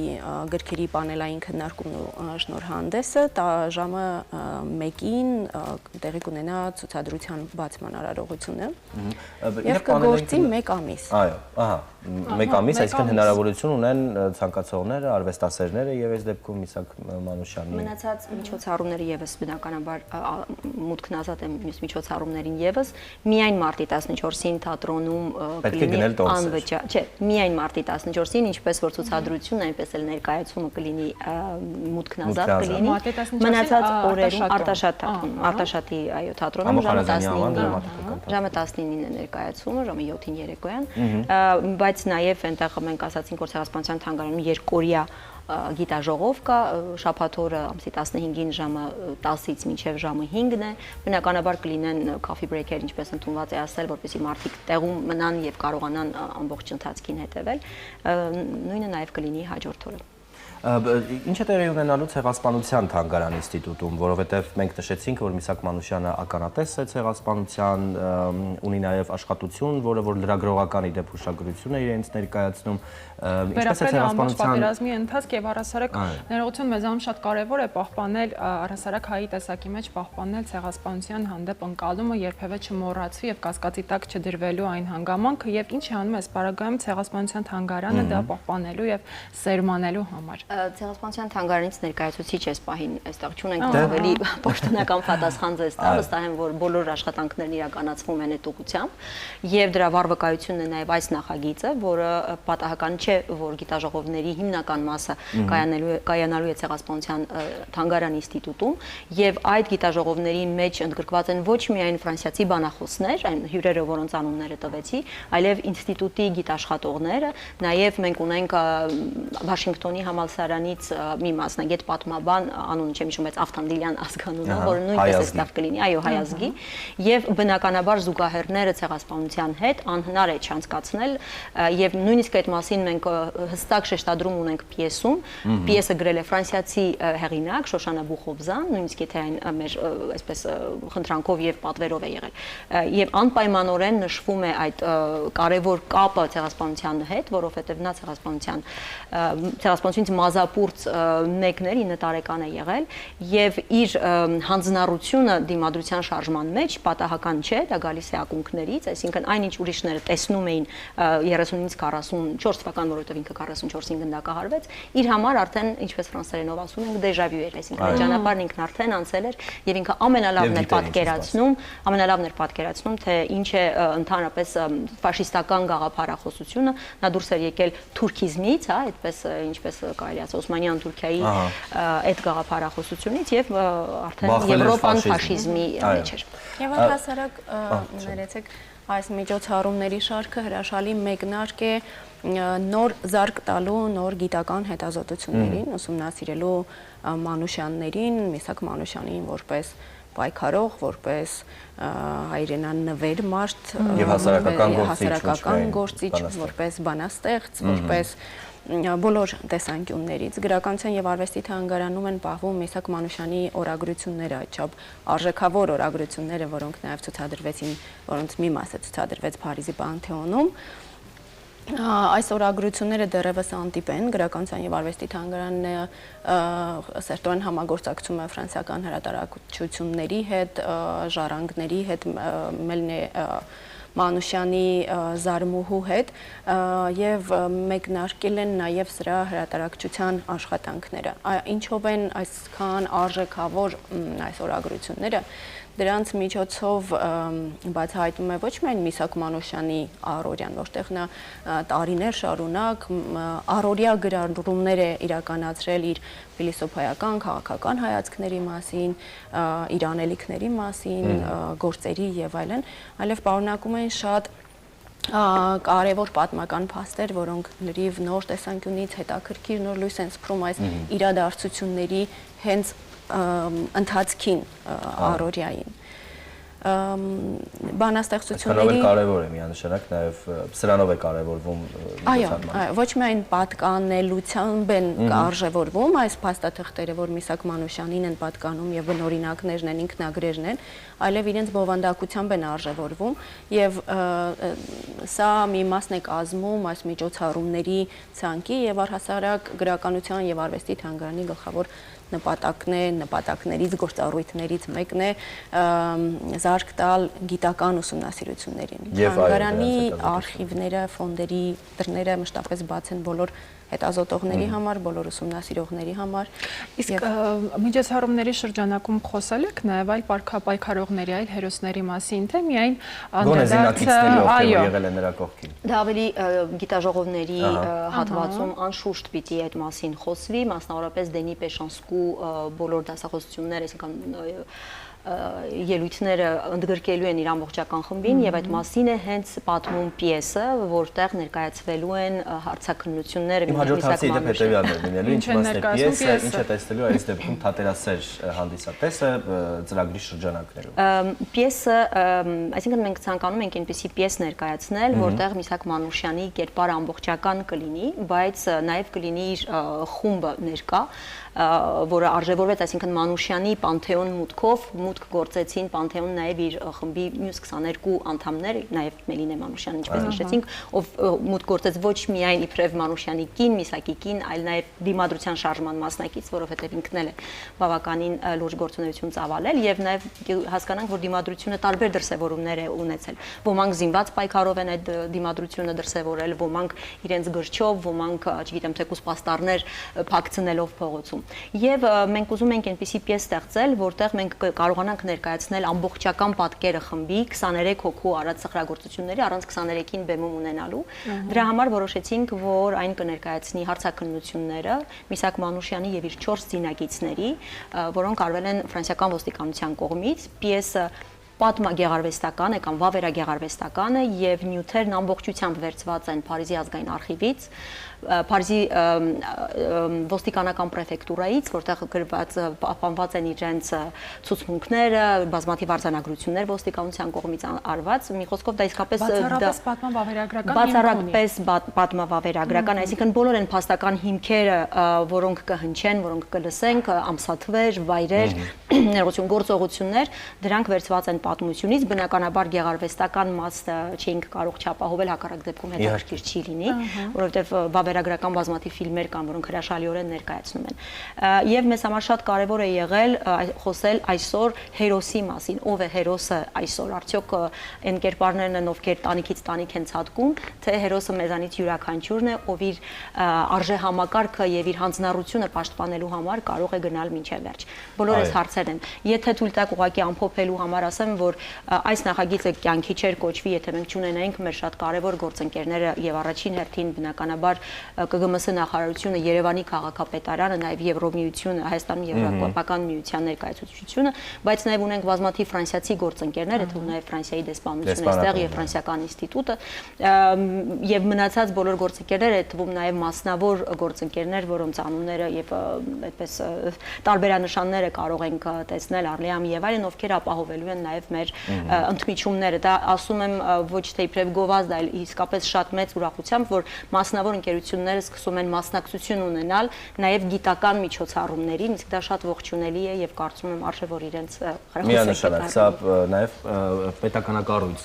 գրքերի պանելային քննարկումն ու շնորհանդեսը, ժամը 1-ին տեղի կունենա ցուցադրության բացման արարողությունը եւ կգործի 1 ամիս։ Այո, ահա, 1 ամիս, այսինքն հնարավորություն ունեն ցանկացողները, արվեստասերները եւ այս դեպքում Միսակ Մանուշյանի մնացած միջոցառումները եւս բնականաբար մուտքն ազատ է միջոցառումներին եւս միայն մարտի 14-ին թատրոնում կլինի անվճար, չէ, միայն մարտի 14-ին, ինչպես որ ցուցադրությունն այնպես էլ ներկայացումը կլինի մուտքն ազատ կլինի, մնացած օրերում Արտաշատի այո թատրոնում ժամը 19-ին է ներկայացումը, ժամը 7-ին երեկոյան, բայց նաև այնտեղ մենք ասացինք որ Ցեղասպանության թանգարանում երկօրյա գիտաժողով կա, շաբաթ օրը ամսի 15-ին ժամը 10-ից մինչև ժամը 5-ն է, բնականաբար կլինեն coffee break-եր, ինչպես ընդունված է ասել, որպեսզի մարդիկ տեղում մնան եւ կարողանան ամբողջ ընթացքին հետեւել, նույնը նաև կլինի հաջորդ օրը։ Ինչ է տեղի ունենալու Ցեղասպանության թանգարան ինստիտուտում, որովհետև մենք նշեցինք, որ Միսակ Մանուշյանը ականատես է ցեղասպանության, ունի նաև աշխատություն, որը որ լրագրողական իդեպ հուշագրություն է իրենց ներկայացնում, ինչպես է ցեղասպանության պատերազմի ընթացք եւ առհասարակ ներողություն մեզանում շատ կարեւոր է պահպանել առհասարակ հայի տեսակի մեջ պահպանել ցեղասպանության հանդեպ ընկալումը, երբևէ չմոռացվի եւ կասկածի տակ չդրվելու այն հանգամանքը եւ ինչ է անում այս պարագայում Ցեղասպանության թանգարանը դա պահպանելու եւ սերմանելու համար։ Ցեղասպանության թանգարանից ներկայացուցիչ էս պահին այստեղ չունենք ավելի պաշտոնական պատասխան ձեզ տալ, վստահ եմ որ բոլոր աշխատանքներն իրականացվում են այդ ուղղությամբ եւ դրա վարվկայությունն է նաեւ այս նախագիծը, որը պատահական չէ, որ գիտաժողովների հիմնական մասը կայանալու է Ցեղասպանության թանգարան ինստիտուտում եւ այդ գիտաժողովների մեջ ընդգրկված են ոչ միայն ֆրանսիացի բանախոսներ, այն հյուրերը, որոնց անունները տվեցի, այլև ինստիտուտի գիտաշխատողները, նաեւ մենք ունենք Վաշինգտոնի համալսարանից մի մասնագետ պատմաբան, անունը չեմ հիշում, բայց Ավտանդիլյան ազգանունը, որը նույնպես այստեղ կլինի, այո, հայազգի, եւ բնականաբար զուգահեռները Ցեղասպանության հետ անհնար է չանցկացնել եւ նույնիսկ այդ մասին մենք հստակ շեշտադրում ունենք պիեսում, պիեսը գրել է ֆրանսիացի հեղինակ Շոշանա Բուխովզան, նույնիսկ եթե այն մեր այսպես խնդրանքով եւ պատվերով է եղել, եւ անպայմանորեն նշվում է այդ կարեւոր կապը Ցեղասպանության հետ, որովհետեւ նա Ցեղասպանությունից մազապուրծ մեկն էր, 9 տարեկան է եղել եւ իր հանձնառությունը դիմադրության շարժման մեջ պատահական չէ, դա գալիս է ակունքներից, այսինքն այնինչ ուրիշները տեսնում էին 30-ից 44 թվական, որովհետեւ ինքը 44-ին գնդակահարվեց, իր համար արդեն ինչպես ֆրանսերենով ասում ենք դեժավյու էր, այսինքն այդ ճանապարհն ինքն արդեն անցել էր եւ ինքը ամենալավն էր պատկերացնում, թե ինչ է ընդհանրապես ֆաշիստական գաղափարախոսությունը, նա դուրս էր եկել թուրքիզմից, հա, այդպես ինչպես կարելի ասել Օսմանյան Թուրքիայի այդ գաղափարախոսությունից եւ արդեն Եվրոպան ֆաշիզմի մեջ էր։ Եվ առհասարակ ներեցեք այս միջոցառումների շարքը հրաշալի մեկնարկ է նոր զարգ տալու նոր գիտական հետազոտություններին, ուսումնասիրելու Մանուշյաններին, Միսակ Մանուշյանին որպես պայքարող, որպես հայրենանվեր մարդ եւ հասարակական գործիչ, որպես բանաստեղծ, որպես բոլոր տեսանկյուններից գրականության եւ արվեստի թանգարանում են պահվում Միսակ Մանուշյանի օրագրությունները, այդչափ արժեքավոր օրագրությունները, որոնք նաեւ ցուցադրվեցին, որոնց մի մասը ցուցադրվեց Փարիզի Պանթեոնում։ Այս օրագրությունները դեռևս անտիպ են, գրականության եւ արվեստի թանգարանն սերտորեն համագործակցում է ֆրանսիական հրատարակչությունների հետ, ժառանգների հետ, Մելնե Մանուշյանի զարմուհու հետ եւ մեկնարկել են նաեւ սրա հրատարակչության աշխատանքները։ Ինչով են այսքան արժեքավոր այս օրագրությունները, դրանց միջոցով բացահայտում է ոչ միայն Միսակ Մանուշյանի առօրյան, որտեղ նա տարիներ շարունակ առօրյա գրառումներ է իրականացրել իր փիլիսոփայական, քաղաքական հայացքների մասին, իր անելիքների մասին, գործերի եւ այլն, այլև պարունակում են շատ կարևոր պատմական փաստեր, որոնք լրիվ նոր տեսանկյունից հետաքրքիր նոր լույս են սփռում այս իրադարձությունների հենց ընթացքին առօրյային։ բանաստեղծությունների կարևոր է միանշանակ նաև սրանով է կարևորվում այո, ոչ միայն պատկանելությամբ են արժևորվում այս փաստաթղթերը, որ Միսակ Մանուշյանին են պատկանում եւ բնօրինակներն են, ինքնագրերն են, այլև իրենց բովանդակությամբ են արժևորվում եւ սա մի մասն է կազմում այս միջոցառումների ցանկի եւ առհասարակ գրականության եւ արվեստի թանգարանի գլխավոր նպատակներից, գործառույթներից մեկն է զարկ տալ գիտական ուսումնասիրություններին։ Թանգարանի արխիվները, ֆոնդերի դռները մշտապես բաց են բոլոր հետազոտողների համար, բոլոր ուսումնասիրողների համար։ Իսկ միջոցառումների շրջանակում խոսել եք նաև այլ պայքարողների, այլ հերոսների մասին, թե միայն եղել են նրա կողքին։ Դա ավելի գիտաժողովների հատվածում անշուշտ պիտի այդ մասին խոսվի, մասնավորապես Դենի Պեշանսկու բոլոր դասախոսությունները, այսինքն ելույթները ընդգրկելու են իր ամբողջական խմբին եւ այդ մասին է հենց պատմում պիեսը, որտեղ ներկայացվելու են հարցաքննությունները Միսակ Մանուշյանի։ Ինչ է պիեսը, ինչ է տեսնելու այս դեպքում թատերասեր հանդիսատեսը ծրագրի շրջանակներում։ Պիեսը, այսինքն մենք ցանկանում ենք այնպիսի պիես ներկայացնել, որտեղ Միսակ Մանուշյանի կերպարը ամբողջական կլինի, բայց նաեւ կլինի իր խումբը ներկա, որը արժևորվեց, այսինքն Մանուշյանի Պանթեոն մուտքով մուտք գործեցին Պանթեոն նաև իր խմբի մյուս 22 անդամներ, նաև Մելինե Մանուշյան, ինչպես նշեցինք, ով մուտք գործեց ոչ միայն իբրև Մանուշյանի կին, Միսակի կին, այլ նաև դիմադրության շարժման մասնակից, որովհետև ինքն էլ է բավականին լուրջ գործունեություն ծավալել եւ նաև հասկանանք, որ դիմադրությունը տարբեր դրսևորումներ է ունեցել։ Ոմանք զինված պայքարով են այդ դիմադրությունը դրսևորել, ոմանք իրենց գրչով, ոմանք, չգիտեմ, թեկուզ պաստառներ փակցնելով փողոցում։ Եվ մենք ուզում ենք այնպիսի պիես ստեղծել, որտեղ մենք կարողանանք ներկայացնել ամբողջական պատկերը խմբի 23 հոգու արած սխրագործությունների առանց 23-ին բեմում ունենալու։ Դրա համար որոշեցինք, որ այն կներկայացնի հարցաքննությունները Միսակ Մանուշյանի եւ իր 4 զինագիծների, որոնք արվել են ֆրանսիական ոստիկանության կողմից։ Պիեսը պատմագեղարվեստական է կամ վավերագեղարվեստական է եւ նյութերն ամբողջությամբ վերցված են Փարիզի ազգային արխիվից, Փարիզի ոստիկանական պրեֆեկտուրայից, որտեղ գրված պահպանված են իրենց ցուցմունքները, բազմաթիվ արձանագրություններ ոստիկանության կողմից արված, մի խոսքով դա իսկապես բացառապես պատմավավերագրական, այսինքն բոլոր են փաստական հիմքերը, որոնք կհնչեն, որոնք կլսենք, ամսաթվեր, վայրեր, ներողություն, գործողություններ, դրանք վերցված են պատմությունից, բնականաբար գեղարվեստական մասը չէինք կարող չապահովել, հակառակ դեպքում հետաքրքիր չի լինի, որովհետև վավերագրական բազմաթիվ ֆիլմեր կան, որոնք հրաշալիորեն ներկայացնում են։ Եվ մեզ համար շատ կարևոր է եղել խոսել այսօր հերոսի մասին, ով է հերոսը այսօր, արդյոք այն կերպարներն են, ովքեր տանիքից տանիք են ցատկում, թե հերոսը մեզանից յուրաքանչյուրն է, ով իր արժեհամակարգը եւ իր հանձնառությունը պաշտպանելու համար կարող է գնալ մինչև վերջ։ Բոլոր այս հարցերն են։ Եթե թույլ տաք ուղղակի ամփոփելու համար ասեմ, որ այս նախագիծը կյանքի չէր կոչվի, եթե մենք չունենայինք մեր շատ կարևոր գործընկերները եւ առաջին հերթին բնականաբար ԿԳՄՍ նախարարությունը, Երևանի քաղաքապետարանը, նաև Եվրոմիությունը, Հայաստանի Եվրոպական միության ներկայացուցչությունը, բայց նաև ունենք բազմաթիվ ֆրանսիացի գործընկերներ, թվում նաև Ֆրանսիայի դեսպանությունը այստեղ եւ Ֆրանսիական ինստիտուտը, եւ մնացած բոլոր գործընկերները, թվում նաև մասնավոր գործընկերներ, որոնց անունները եւ այդպես տարբերանշանները կարող ենք տեսնել Արլիամ եւ այլն, ովքեր ապահովելու են նաև մեր ընդմիջումները։ Դա ասում եմ ոչ թե իբրև գովազդ, այլ իսկապես շատ մեծ ուրախությամբ, որ մասնավոր ընկերությունները սկսում են մասնակցություն ունենալ նաև գիտական միջոցառումներին, իսկ դա շատ ողջունելի է եւ կարծում եմ արժե որ իրենց միանշանակ սա նաև պետականակառույց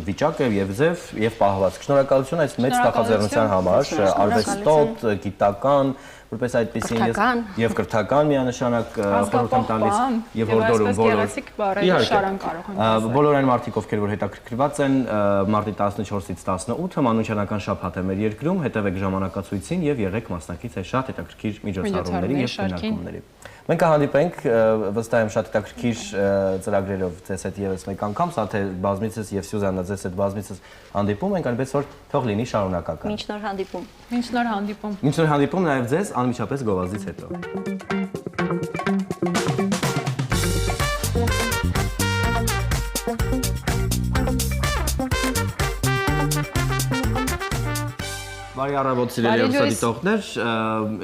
վիճակ է եւ ձև եւ պահվածք։ Շնորհակալություն այս մեծ նախաձեռնության համար, արվեստոտ, գիտական, որպես այդպեսին եւ կրթական միանշանակ խորհուրդ եմ տալիս եւ հորդորում բոլոր այն մարդիկ, ովքեր որ հետաքրքրված են մարտի 14-ից 18-ը մանուչյանական շաբաթ է մեր երկրում, հետևեք ժամանակացույցին եւ եղեք մասնակից այս շատ հետաքրքիր միջոցառումների եւ քննարկումների։ Մենք կհանդիպենք վստահ եմ շատ հետաքրքիր ծրագրերով ձեզ հետ եւս մեկ անգամ, սա թե բազմիցս եւ Սյուզաննա ձեզ հետ բազմիցս հանդիպում ենք, այնպես որ թող լինի շարունակական։ Մինչ նոր հանդիպում։ Մինչ նոր հանդիպում։ Մինչ նոր հանդիպում նաեւ ձեզ անմիջապես գովազդից հետո։ Բարի Բարի առավոտ սիրելի հեռուստադիտողներ,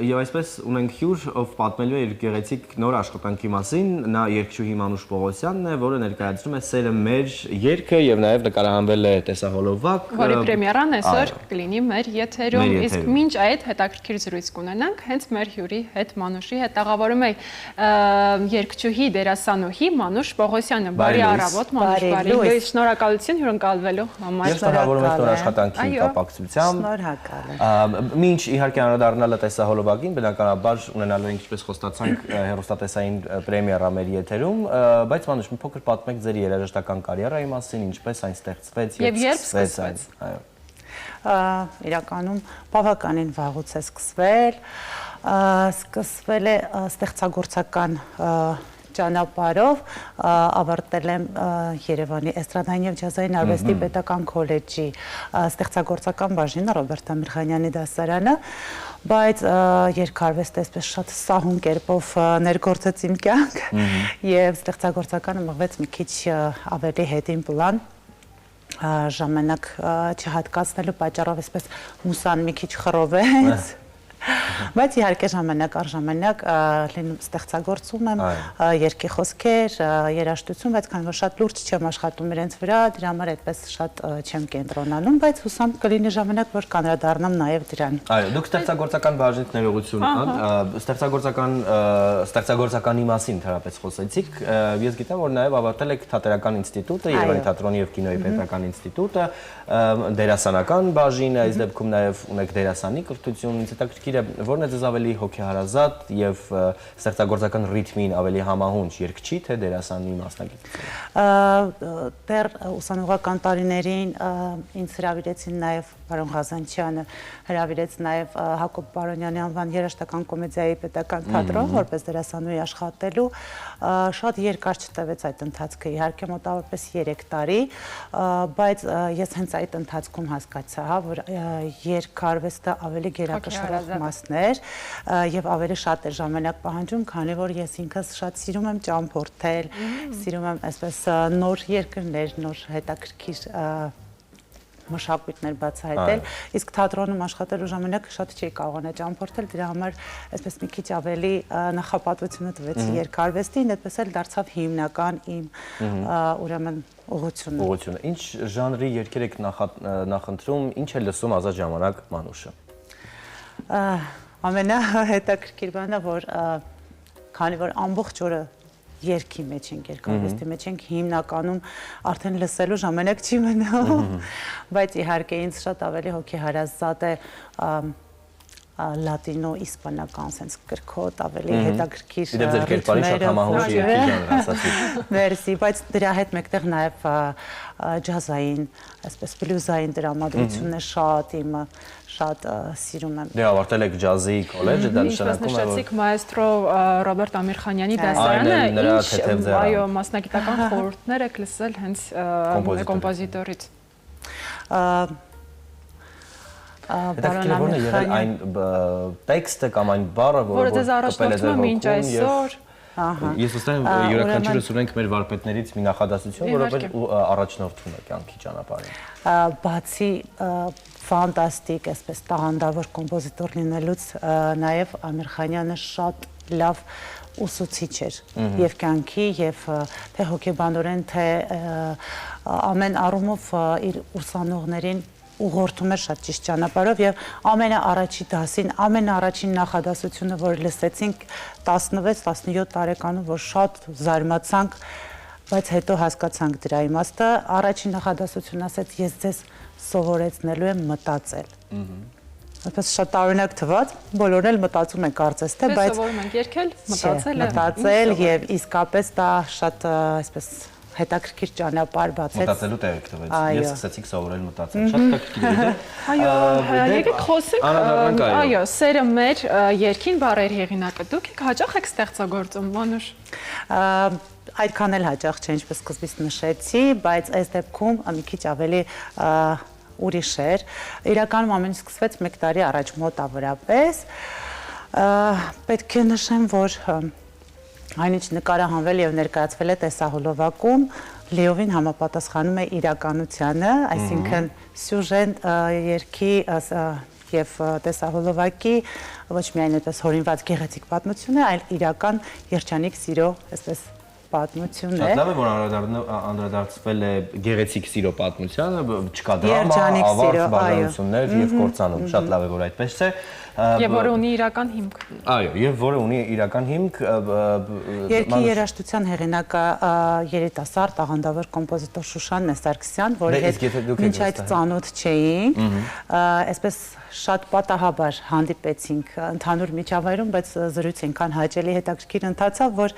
եւ այսպես ունենք հյուր, ով պատմելու է իր գեղեցիկ նոր աշխատանքի մասին, նա երգչուհի Մանուշ Պողոսյանն է, որը ներկայացնում է Սերը մեր երգը եւ նաեւ նկարահանվել է տեսահոլովակ, որի պրեմիերան այսօր կլինի մեր եթերում, իսկ մինչ այդ հետաքրքիր զրույց կունենանք հենց մեր հյուրի հետ Մանուշի հետ տաղավարում է երգչուհի դերասանուհի Մանուշ Պողոսյանը։ Բարի առավոտ Մանուշ, բարի լույս, շնորհակալություն հյուրընկալվելու համար։ Եվ շնորհավորում եմ նոր աշխատանքի կապակցությամբ։ Մինչ իհարկե անդրադառնալը տեսահոլովակին, բնականաբար ունենալու ենք, ինչպես խոստացանք, հեռուստատեսային պրեմիերա մեր եթերում, բայց Մանուշ, մի փոքր պատմեք ձեր երաժշտական կարիերայի մասին, ինչպես այն ստեղծվեց եւ երբ սկսվեց։ Իրականում բավականին վաղուց է սկսվել, սկսվել է ստեղծագործական ճանապարհով, ավարտել եմ Երևանի էստրադային եւ ջազային արվեստի պետական քոլեջի ստեղծագործական բաժինը Ռոբերտ Ամիրխանյանի դասարանը, բայց երգարվեստը այսպես շատ սահուն կերպով ներգործեց իմ կյանք եւ ստեղծագործականը մղվեց մի քիչ ավելի հետին պլան ժամանակ չհատկացնելու պատճառով այսպես մուսան մի քիչ խռովեց, բայց իհարկե ժամանակ առ ժամանակ լինում ստեղծագործում եմ երգի խոսքեր, երաժշտություն, բայց քանի որ շատ լուրջ չեմ աշխատում իրենց վրա, դրա համար այդպես շատ չեմ կենտրոնանում, բայց հուսամ կլինի ժամանակ, որ կանդրադառնամ նաև դրան։ Այո, դուք ստեղծագործական բաժնից ներողություն, ստեղծագործականի մասին թերապես խոսեցիք, ես գիտեմ, որ նաև ավարտել եք թատերական ինստիտուտը, Երևանի թատրոնի եւ կինոյի պետական ինստիտուտը, դերասանական բաժինը, այս դեպքում նաև ունեք դերասանի կրթություն, ինձ հետաքրքիր է, որն է ձեզ ավելի հոգեհարազատ եւ ստեղծագործական ռիթմին ավելի համահունչ, երգչի թե դերասանի մասնագիտությունը։ Դեռ ուսանողական տարիներին ինձ հրավիրեցին նաև Պարոն Ղազանչյանը, հրավիրեց նաև Հակոբ Պարոնյանի անվան երաժշտական կոմեդիայի պետական թատրոն, որպես դերասանուհի աշխատելու, շատ երկար չտևեց այդ ընթացքը, իհարկե մոտավորապես 3 տարի, բայց ես հենց այդ ընթացքում հասկացա, որ երգարվեստը ավելի գերակշռող մասն էր եւ ավելի շատ էր ժամանակ պահանջում, քանի որ ես ինքս շատ սիրում եմ ճամփորդել, սիրում եմ այսպես նոր երկրներ, նոր հետաքրքիր մշակույթներ բացահայտել, իսկ թատրոնում աշխատելու ժամանակ շատ չի կարողանա ճամփորդել, դրա համար այսպես մի քիչ ավելի նախապատվությունը տվեց երգարվեստին, այդպես էլ դարձավ հիմնական իմ ուրեմն ուղղությունը։ Ինչ ժանրի երգեր եք նախընտրում, ինչ է լսում ազատ ժամանակ Մանուշը։ Ամենահետաքրքիր բանը, որ քանի որ ամբողջ օրը երգի մեջ ենք, երգարվեստի մեջ ենք, հիմնականում արդեն լսելու ժամանակ չի մնում, բայց իհարկե ինձ շատ ավելի հոգեհարազատ է լատինո, իսպանական, սենց կրքոտ, ավելի հետաքրքիր ռիթմերը, բայց դրա հետ մեկտեղ նաև ջազային, այսպես բլյուզային տրամադրությունն է շատ իմը, շատ սիրում եմ։ Դե ավարտել եք ջազի քոլեջը, դա նշանակում է, որ նշեցիք մայստրո Ռոբերտ Ամիրխանյանի դասարանը, ինչ այո մասնագիտական խորհուրդներ եք լսել հենց կոմպոզիտորից։ Հետաքրքիր է եղել այն տեքստը կամ այն բառը, որը ձեզ առաջնորդում է մինչ այսօր։ Ես ուստեմ յուրաքանչյուրս ունենք մեր վարպետներից մի նախադասություն, որով առաջնորդվում է կյանքի ճանապարհին։ Բացի ֆանտաստիկ, այսպես տաղանդավոր կոմպոզիտոր լինելուց, նաև Ամիրխանյանը շատ լավ ուսուցիչ էր եւ կյանքի եւ թե հոգեբանորեն, թե ամեն առումով իր ուսանողներին ուղղորդում էր շատ ճիշտ ճանապարհով եւ ամենաառաջի դասին, ամենաառաջին նախադասությունը, որ լսեցինք 16-17 տարեկանում, որ շատ զարմացանք, բայց հետո հասկացանք դրա իմաստը, առաջին նախադասությունը ասեց, ես ձեզ սովորեցնելու եմ մտածել։ Այդպես շատ տարօրինակ թվաց, բոլորն էլ մտածում են կարծես թե, բայց սովորում ենք երգել, մտածել եւ իսկապես դա շատ այսպես հետաքրքիր ճանապարհ բացեց։ Մտածելու տեղ եք տվեց։ Ես սկսեցի սովորել մտածել։ Շատ հետաքրքիր է։ Այո, եկեք խոսենք, այո, Սերը մեր երգին բառեր հեղինակը դուք եք հաճախ եք ստեղծագործում, Մանուշ։ Այդքան էլ հաճախ չէ, ինչպես սկզբից նշեցի, բայց այս դեպքում մի քիչ ավելի ուրիշ էր։ Իրականում ամեն ինչ սկսվեց 1 տարի առաջ մոտավորապես։ Պետք է նշեմ, որ այն ինչ նկարահանվել եւ ներկայացվել է տեսահոլովակում, լիովին համապատասխանում է իրականությանը, այսինքն սյուժեն երգի եւ տեսահոլովակի ոչ միայն այդպես հորինված գեղեցիկ պատմություն է, այլ իրական երջանիկ սիրո, այսպես պատմություն է։ Շատ լավ է, որ անդրադարձվել է գեղեցիկ սիրո պատմությանը, չկա դրամա, ավարտ, բաժանություններ եւ կործանում։ Շատ լավ է, որ այդպես է։ Եվ որը ունի իրական հիմք։ Այո, եւ որը ունի իրական հիմք։ Երգի երաժշտության հեղինակը երիտասարդ աղանդավոր կոմպոզիտոր Շուշան Սարգսյան, որի հետ մինչ այդ ծանոթ չէինք, այսպես շատ պատահաբար հանդիպեցինք ընդհանուր միջավայրում, բայց զրույցը այնքան հաճելի հետաքրքիր ընթացավ, որ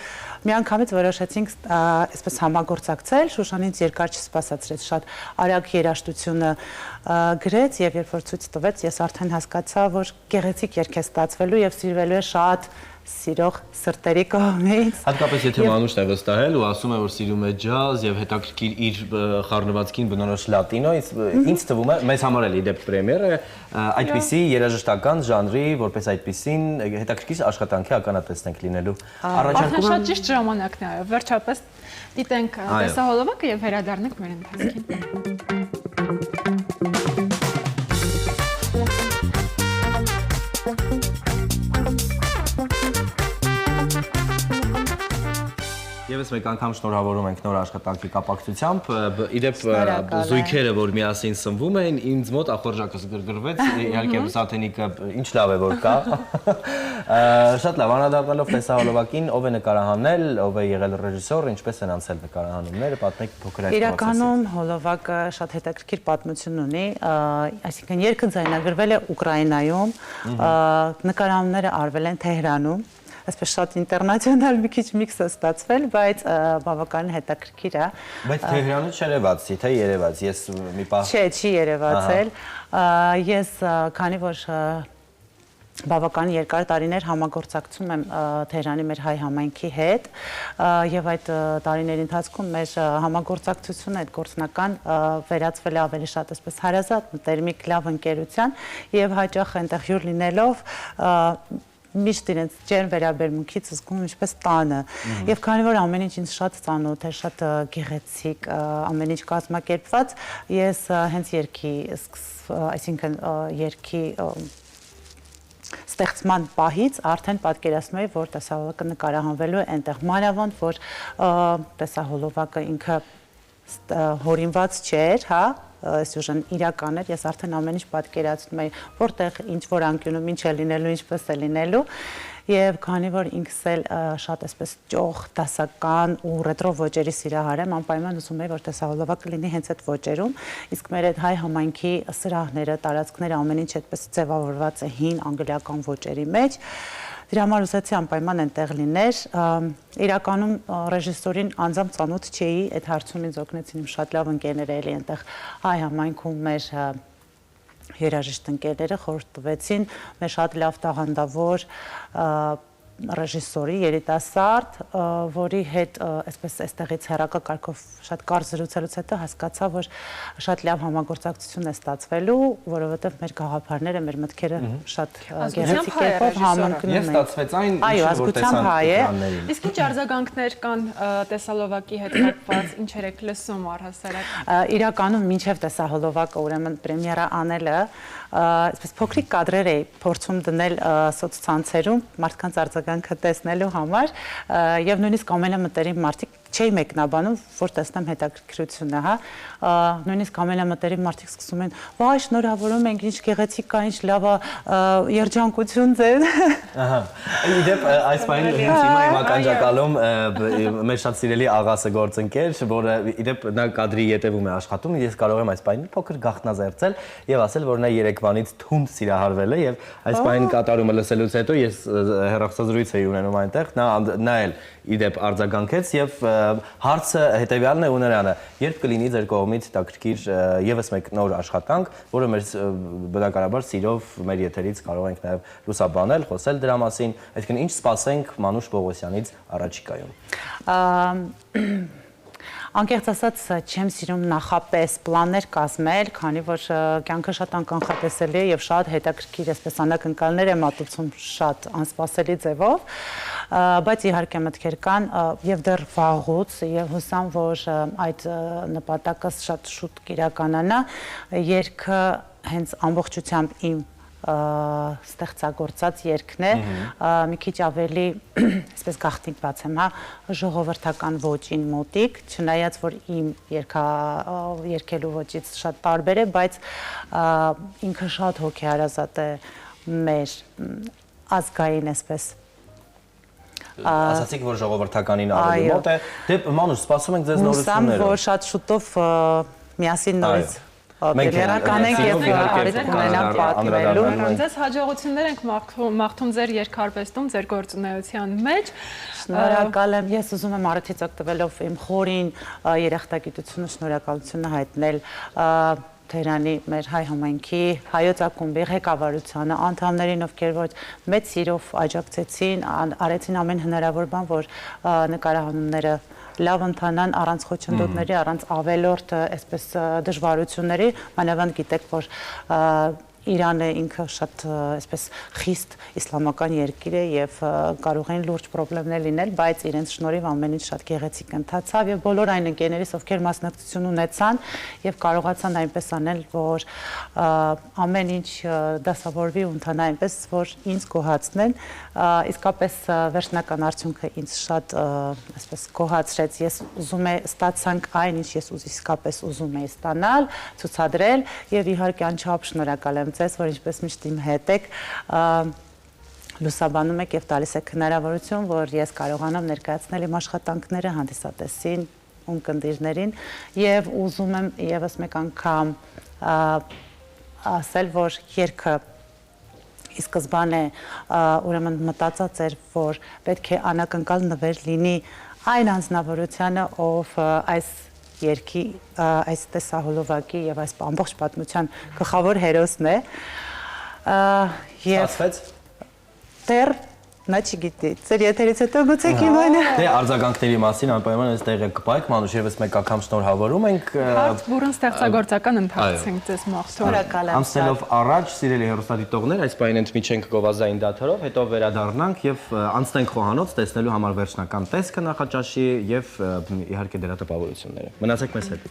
միանգամից որոշեցինք այսպես համագործակցել, Շուշան ինձ երկար չսպասացրեց, շատ արագ երաժշտությունը գրեց եւ երբ որ ցույց տվեց, ես արդեն հասկացա, որ գեղեցիկ երգ է ստացվելու եւ սիրվելու է շատ սիրող սրտերի կողմից։ Հատկապես եթե Մանուշն է վստահել ու ասում է, որ սիրում է ջազ եւ հետաքրքիր իր խառնվածքին բնորոշ լատինո, ինձ թվում է, մեզ համար էլ իդեպ պրեմիեր է, այդպիսի երաժշտական ժանրի, որպես այդպիսին հետաքրքիր աշխատանքի ականատեսնենք լինելու։ Արդեն շատ ճիշտ ժամանակն է, այո, վերջապես դիտենք տեսահոլովակը եւ վերադառնանք մեր ընթացքին։ Եվս մեկ անգամ շնորհավորում ենք նոր աշխատանքի կապակցությամբ, իդեպ զույգերը, որ միասին սնվում էին, ինձ մոտ ախորժակս գրգռվեց, իհարկե Սաթենիկը ինչ լավ է, որ կա, շատ լավ, անդրադառնալով տեսահոլովակին, ով է նկարահանել, ով է եղել ռեժիսոր, ինչպես են անցել նկարահանումները, պատմեք փոքր այդ իրականում հոլովակը շատ հետաքրքիր պատմություն ունի, այսինքն երգը ձայնագրվել է Ուկրաինայում, նկարահանումները արվել են Թեհրանում, այսպես շատ ինտերնացիոնալ մի քիչ միքս է ստացվել, բայց բավականին հետաքրքիր է։ Բայց Թեհրանից չերևացի, թե երևաց, ես մի պահ։ Չի երևացել։ Ես քանի որ բավական երկար տարիներ համագործակցում եմ Թեհրանի մեր հայ համայնքի հետ եւ այդ տարիների ընթացքում մեր համագործակցությունը այդ գործնական վերածվել է ավելի շատ այսպես հարազատ, մտերմիկ, լավ ընկերության եւ հաճախ այնտեղ հյուր լինելով միշտ իրենց ջերմ վերաբերմունքից զգում ինչպես տանը եւ քանի որ ամեն ինչ ինձ շատ ծանոթ է, շատ գեղեցիկ, ամեն ինչ կազմակերպված, ես հենց երգի, այսինքն երգի ստեղծման պահից արդեն պատկերացնում էի, որ տեսահոլովակը նկարահանվելու է այնտեղ, մանավանդ որ տեսահոլովակը ինքը հորինված չէր, հա, սյուժեն իրական էր, ես արդեն ամեն ինչ պատկերացնում էի, որտեղ ինչ որ անկյունում ինչ է լինելու, ինչպես է լինելու եւ քանի որ ինքս էլ շատ այսպես ճոխ, դասական ու ռետրո ոճերի սիրահար եմ, անպայման ուզում եի, որ տեսահոլովակը լինի հենց այդ ոճերում, իսկ մեր այդ հայ համայնքի սրահները, տարածքները ամեն ինչ այդպես ձևավորված է հին անգլիական ոճերի մեջ։ Դրա համար ուզեցի անպայման այնտեղ լիներ, իրականում ռեժիսորին անձամբ ծանոթ չէի, այդ հարցում ինձ օգնեցին իմ շատ լավ ընկերները էլի այնտեղ հայ համայնքում մեր երաժիշտ ընկերները խորհուրդ տվեցին մեր շատ լավ տաղանդավոր ռեժիսորի երիտասարդ, որի հետ այսպես այստեղից հեռակակարգով շատ կարճ զրուցելուց հետո հասկացա, որ շատ լավ համագործակցություն է ստացվելու, որովհետև մեր գաղափարները, մեր մտքերը շատ գեղեցիկ կերպով համընկնում են։ Եվ ստացվեց այն, ինչ որ տեսան էկրաններին։ Իսկ ինչ արձագանքներ կան տեսահոլովակի հետ կապված, ինչեր եք լսում առհասարակ։ Իրականում մինչև տեսահոլովակը ուրեմն պրեմիերա անելը, այսպես փոքրիկ կադրեր էի փորձում դնել սոցցանցերում մարդկանց արձագանքը տեսնելու համար եւ նույնիսկ ամենամտերիմ մարդիկ չէի մեկնաբանում, որ տեսնեմ հետաքրքրությունը, հա, նույնիսկ ամենամտերիմ մարդիկ սկսում են, վայ, շնորհավորում ենք, ինչ գեղեցիկ կա, ինչ լավ է, երջանկություն ձեզ։ Ահա։ Իդեպ այս բանը հենց հիմա իմ ականջակալում մեր շատ սիրելի աղասը գործընկեր, որը իդեպ նա կադրի ետևում է աշխատում, ես կարող եմ այս բանը փոքր գաղտնազերծել եւ ասել, որ նա Երևանից թունդ սիրահարվել է եւ այս բանը կատարումը լսելուց հետո ես հեռախոսազրույց էի ունենում այնտեղ, նա էլ իդեպ արձագանքեց եւ հարցը հետեւյալն է ու նրանը, երբ կլինի ձեր կողմից հետաքրքիր եւս մեկ նոր աշխատանք, որը մեր բնականաբար սիրով մեր եթերից կարող ենք նաեւ լուսաբանել, խոսել դրա մասին, այսինքն ինչ սպասենք Մանուշ Պողոսյանից առաջիկայում։ Անկեղծ ասած չեմ սիրում նախապես պլաններ կազմել, քանի որ կյանքը շատ անկանխատեսելի է եւ շատ հետաքրքիր այսպես անակնկալներ է մատուցում շատ անսպասելի ձևով, բայց իհարկե մտքեր կան եւ դեռ վաղուց եւ հուսամ, որ այդ նպատակը շատ շուտ կիրականանա, երգը հենց ամբողջությամբ իմ ստեղծագործած երգն է, մի քիչ ավելի, այսպես գաղտնիք բացեմ, հա, ժողովրդական ոճին մոտիկ, չնայած որ իմ երգելու ոճից շատ տարբեր է, բայց ինքը շատ հոգեհարազատ է մեր ազգային այսպես ասացիք, որ ժողովրդականին ավելի մոտ է, դե մանուշ, սպասում ենք ձեզ նորությունները։ Հուսամ, որ շատ շուտով միասին նորից Բերականենք և արիտ կունենանք պատմելու։ Ձեզ հաջողություններ ենք մաղթում ձեր երգարվեստում, ձեր գործունեության մեջ։ Շնորհակալ եմ, ես ուզում եմ առիթից օգտվելով իմ խորին երախտագիտությունը շնորհակալությունը հայտնել Թերանի մեր հայ համայնքի հայոց ակումբի ղեկավարությանը, անդամներին, ովքեր որ մեծ սիրով աջակցեցին, արեցին ամեն հնարավոր բան, որ նկարահանումները լավ ընթանան առանց խոչընդոտների, առանց ավելորդ այսպես դժվարությունների, մանավանդ գիտեք, որ Իրանը ինքը շատ այսպես խիստ իսլամական երկիր է եւ կարող են լուրջ խնդիրներ լինել, բայց իրենց շնորհիվ ամեն ինչ շատ գեղեցիկ ընթացավ եւ բոլոր այն ընկերներիս, ովքեր մասնակցություն ունեցան եւ կարողացան այնպես անել, որ ամեն ինչ դասավորվի ու ընթանա այնպես, որ ինձ գոհացնեն, իսկապես վերջնական արդյունքը ինձ շատ այսպես գոհացրեց, ես ուզում եմ ստացանք այն, ինչ ես իսկապես ուզում եի ստանալ, ցուցադրել եւ իհարկե անչափ շնորհակալ եմ ձեզ, որ ինչպես միշտ իմ հետ եք լուսաբանում եք եւ տալիս եք հնարավորություն, որ ես կարողանամ ներկայացնել իմ աշխատանքները հանդիսատեսին, ունկնդիրներին եւ ուզում եմ եւս մեկ անգամ ասել, որ երգը ի սկզբանե ուրեմն մտածած էր, որ պետք է անակնկալ նվեր լինի այն անձնավորությանը, ով այս երկի այս տեսահոլովակի եւ այս ամբողջ պատմության գլխավոր հերոսն է եւ դեռ նա չգիտի ծեր եթերից հետո գուցե կիմանա դե արձագանքների մասին անպայման այս տեղը կպայք մանուշ եւս մեկ անգամ շնորհավորում ենք հարթ բուրըն ստեղծագործական ընթացք ենք ձեզ մաղթում անցնելով առաջ սիրելի հեռուստադիտողներ այս պահին ընդմիջ ենք գովազդային դաթարով հետո վերադառնանք եւ անցնենք խոհանոց տեսնելու համար վերջնական տեսքը նախաճաշի եւ իհարկե դրա տպավորությունները մնացեք մեզ հետ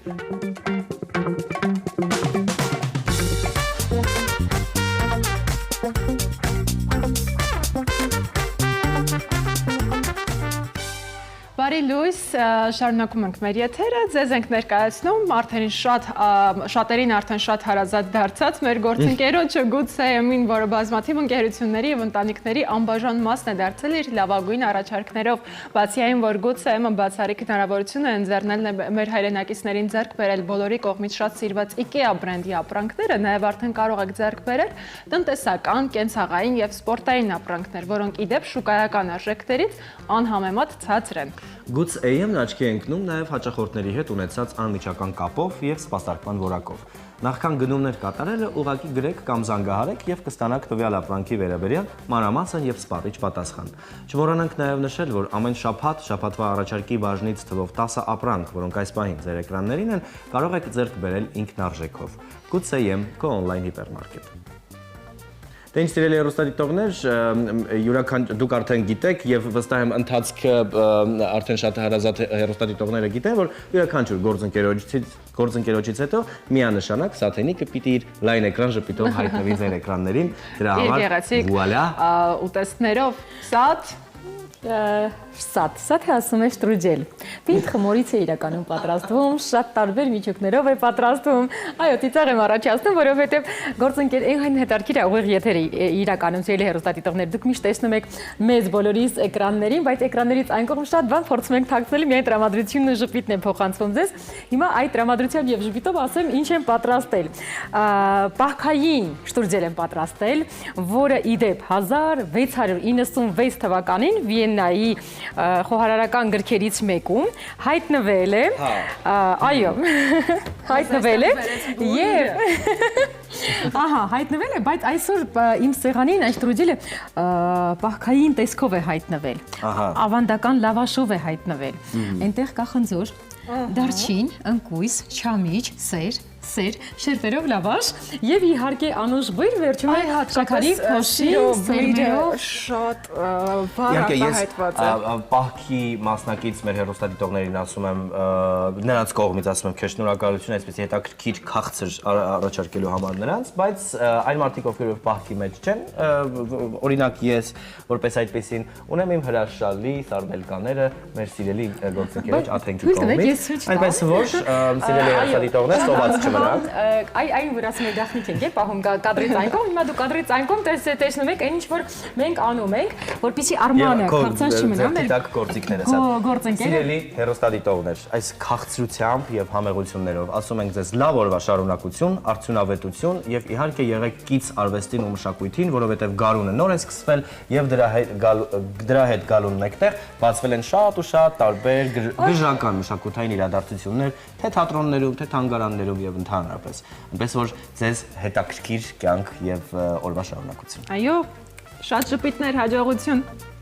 Բարի լույս, շարունակում ենք մեր եթերը, ձեզ ենք ներկայացնում, շատերին արդեն շատ հարազատ դարձած, մեր գործընկերոջը Good.am-ին, որը բազմաթիվ ընկերությունների և ընտանիքների անբաժան մասն է դարձել իր լավագույն առաջարկներով, բացի այն, որ Good.am-ը բացառիկ հնարավորություն է ընձեռնել մեր հայրենակիցներին ձեռք բերել բոլորի կողմից շատ սիրված IKEA բրենդի ապրանքները, նաև արդեն կարող եք ձեռք բերել տնտեսական, կենցաղային և սպորտային ապրանքներ, որոնք ի դեպ շուկայական արժեքներից անհամեմատ ցածր են։ Good.am-ն աչքի է ընկնում նաև հաճախորդների հետ ունեցած անմիջական կապով եւ սպասարկման որակով։ Նախքան գնումներ կատարելը ուղղակի գրեք կամ զանգահարեք եւ կստանաք տվյալ ապրանքի վերաբերյալ մանրամասն եւ սպառիչ պատասխան։ Չմոռանանք նաև նշել, որ ամեն շաբաթվա առաջարկի բաժնից թվով 10 ապրանք, որոնք այս պահին ձեր էկրաններին են, կարող եք ձեռք բերել ինքնարժեքով։ Good.am քո on-line հիպերմարկետ։ Դե ինչ սիրելի հեռուստադիտողներ, դուք արդեն գիտեք եւ վստահ եմ ընթացքը արդեն շատ հարազատ հեռուստադիտողները գիտեն, որ յուրաքանչյուր գործընկերոջից հետո միանշանակ Սաթենիկը պիտի իր լայն էկրան ժպիտով հայտնվի ձեր էկրաններին, դրա համար վուալա ուտեստներով Սաթ է ասում է շտրուջել։ Պինդ խմորից է իրականում պատրաստվում, շատ տարբեր միջուկներով է պատրաստվում։ Այո, ծիծաղ եմ առաջացնում, որովհետև գործընկեր այն հետարքիր է ուղիղ եթերի իրականում սիրելի հեռուստադիտողներ, դուք միշտ տեսնում եք մեզ բոլորիս էկրաններին, բայց էկրաններից այն կողմ շատ բան փորձում ենք թաքցնել, միայն տրամադրությունն ու ժպիտն է փոխանցվում ձեզ։ Հիմա այդ տրամադրությամբ եւ ժպիտով ասեմ ինչ եմ պատրաստել։ Պահքային շտրուջել եմ պատրաստել, որը ի դեպ 1696 թվականին Վիեննայի խոհարարական գրքերից մեկում հայտնվել է, այո, հայտնվել է եւ հայտնվել է, բայց այսօր իմ սեղանին այն շտրուջելը պահքային տեսքով է հայտնվել, ավանդական լավաշով է հայտնվել, այնտեղ կա խնձոր, դարչին, ընկույզ, չամիչ, սեր, սեր, շերտերով լավաշ եւ իհարկե անուշ բույր վերջում է շաքարի փոշի սերմերով շատ բառ արտահայտված է։ Պահքի մասնակից մեր հեռուստադիտողներին ասում եմ, նրանց կողմից ասում եմ, քեզ շնորհակալություն այսպեսի հետաքրքիր քաղցր առաջարկելու համար նրանց, բայց այն մարդիկ, ովքեր պահքի մեջ չեն, օրինակ ես, որպես այդպեսին, ունեմ իմ հրաշալի սարդելկաները մեր սիրելի գործընկերոջ Աթենքի կողմից, այնպես որ սիրելի հեռուստադիտողներ, սոված չմնաք։ Այն վրացի մեր գախնիկ ենք պահում կադրից այն կողմ, հիմա դու կադրից այն կողմ տեսնում եք, այն ինչ որ մենք անում ենք, որպեսզի արմանը քաղցած չմնա մեր գործիքները Սիրելի հեռուստադիտողներ, այս քաղցրությամբ եւ համեղություններով ասում ենք ձեզ լավ օրվա շարունակություն, արդյունավետություն եւ իհարկե եղեք կից արվեստին ու մշակույթին, որովհետեւ գարունը նոր է սկսվել եւ դրա հետ գալուն մեկտեղ բացվել են շատ ու շատ տարբեր գժական մշակութային իրադարձություններ, թե թատրոններում, թե թանգարաններում եւ ընդհանրապես։ Այնպես որ ձեզ հետաքրքիր կյանք եւ օրվա շարունակություն։ Այո, շատ շփիթներ, հաջողություն։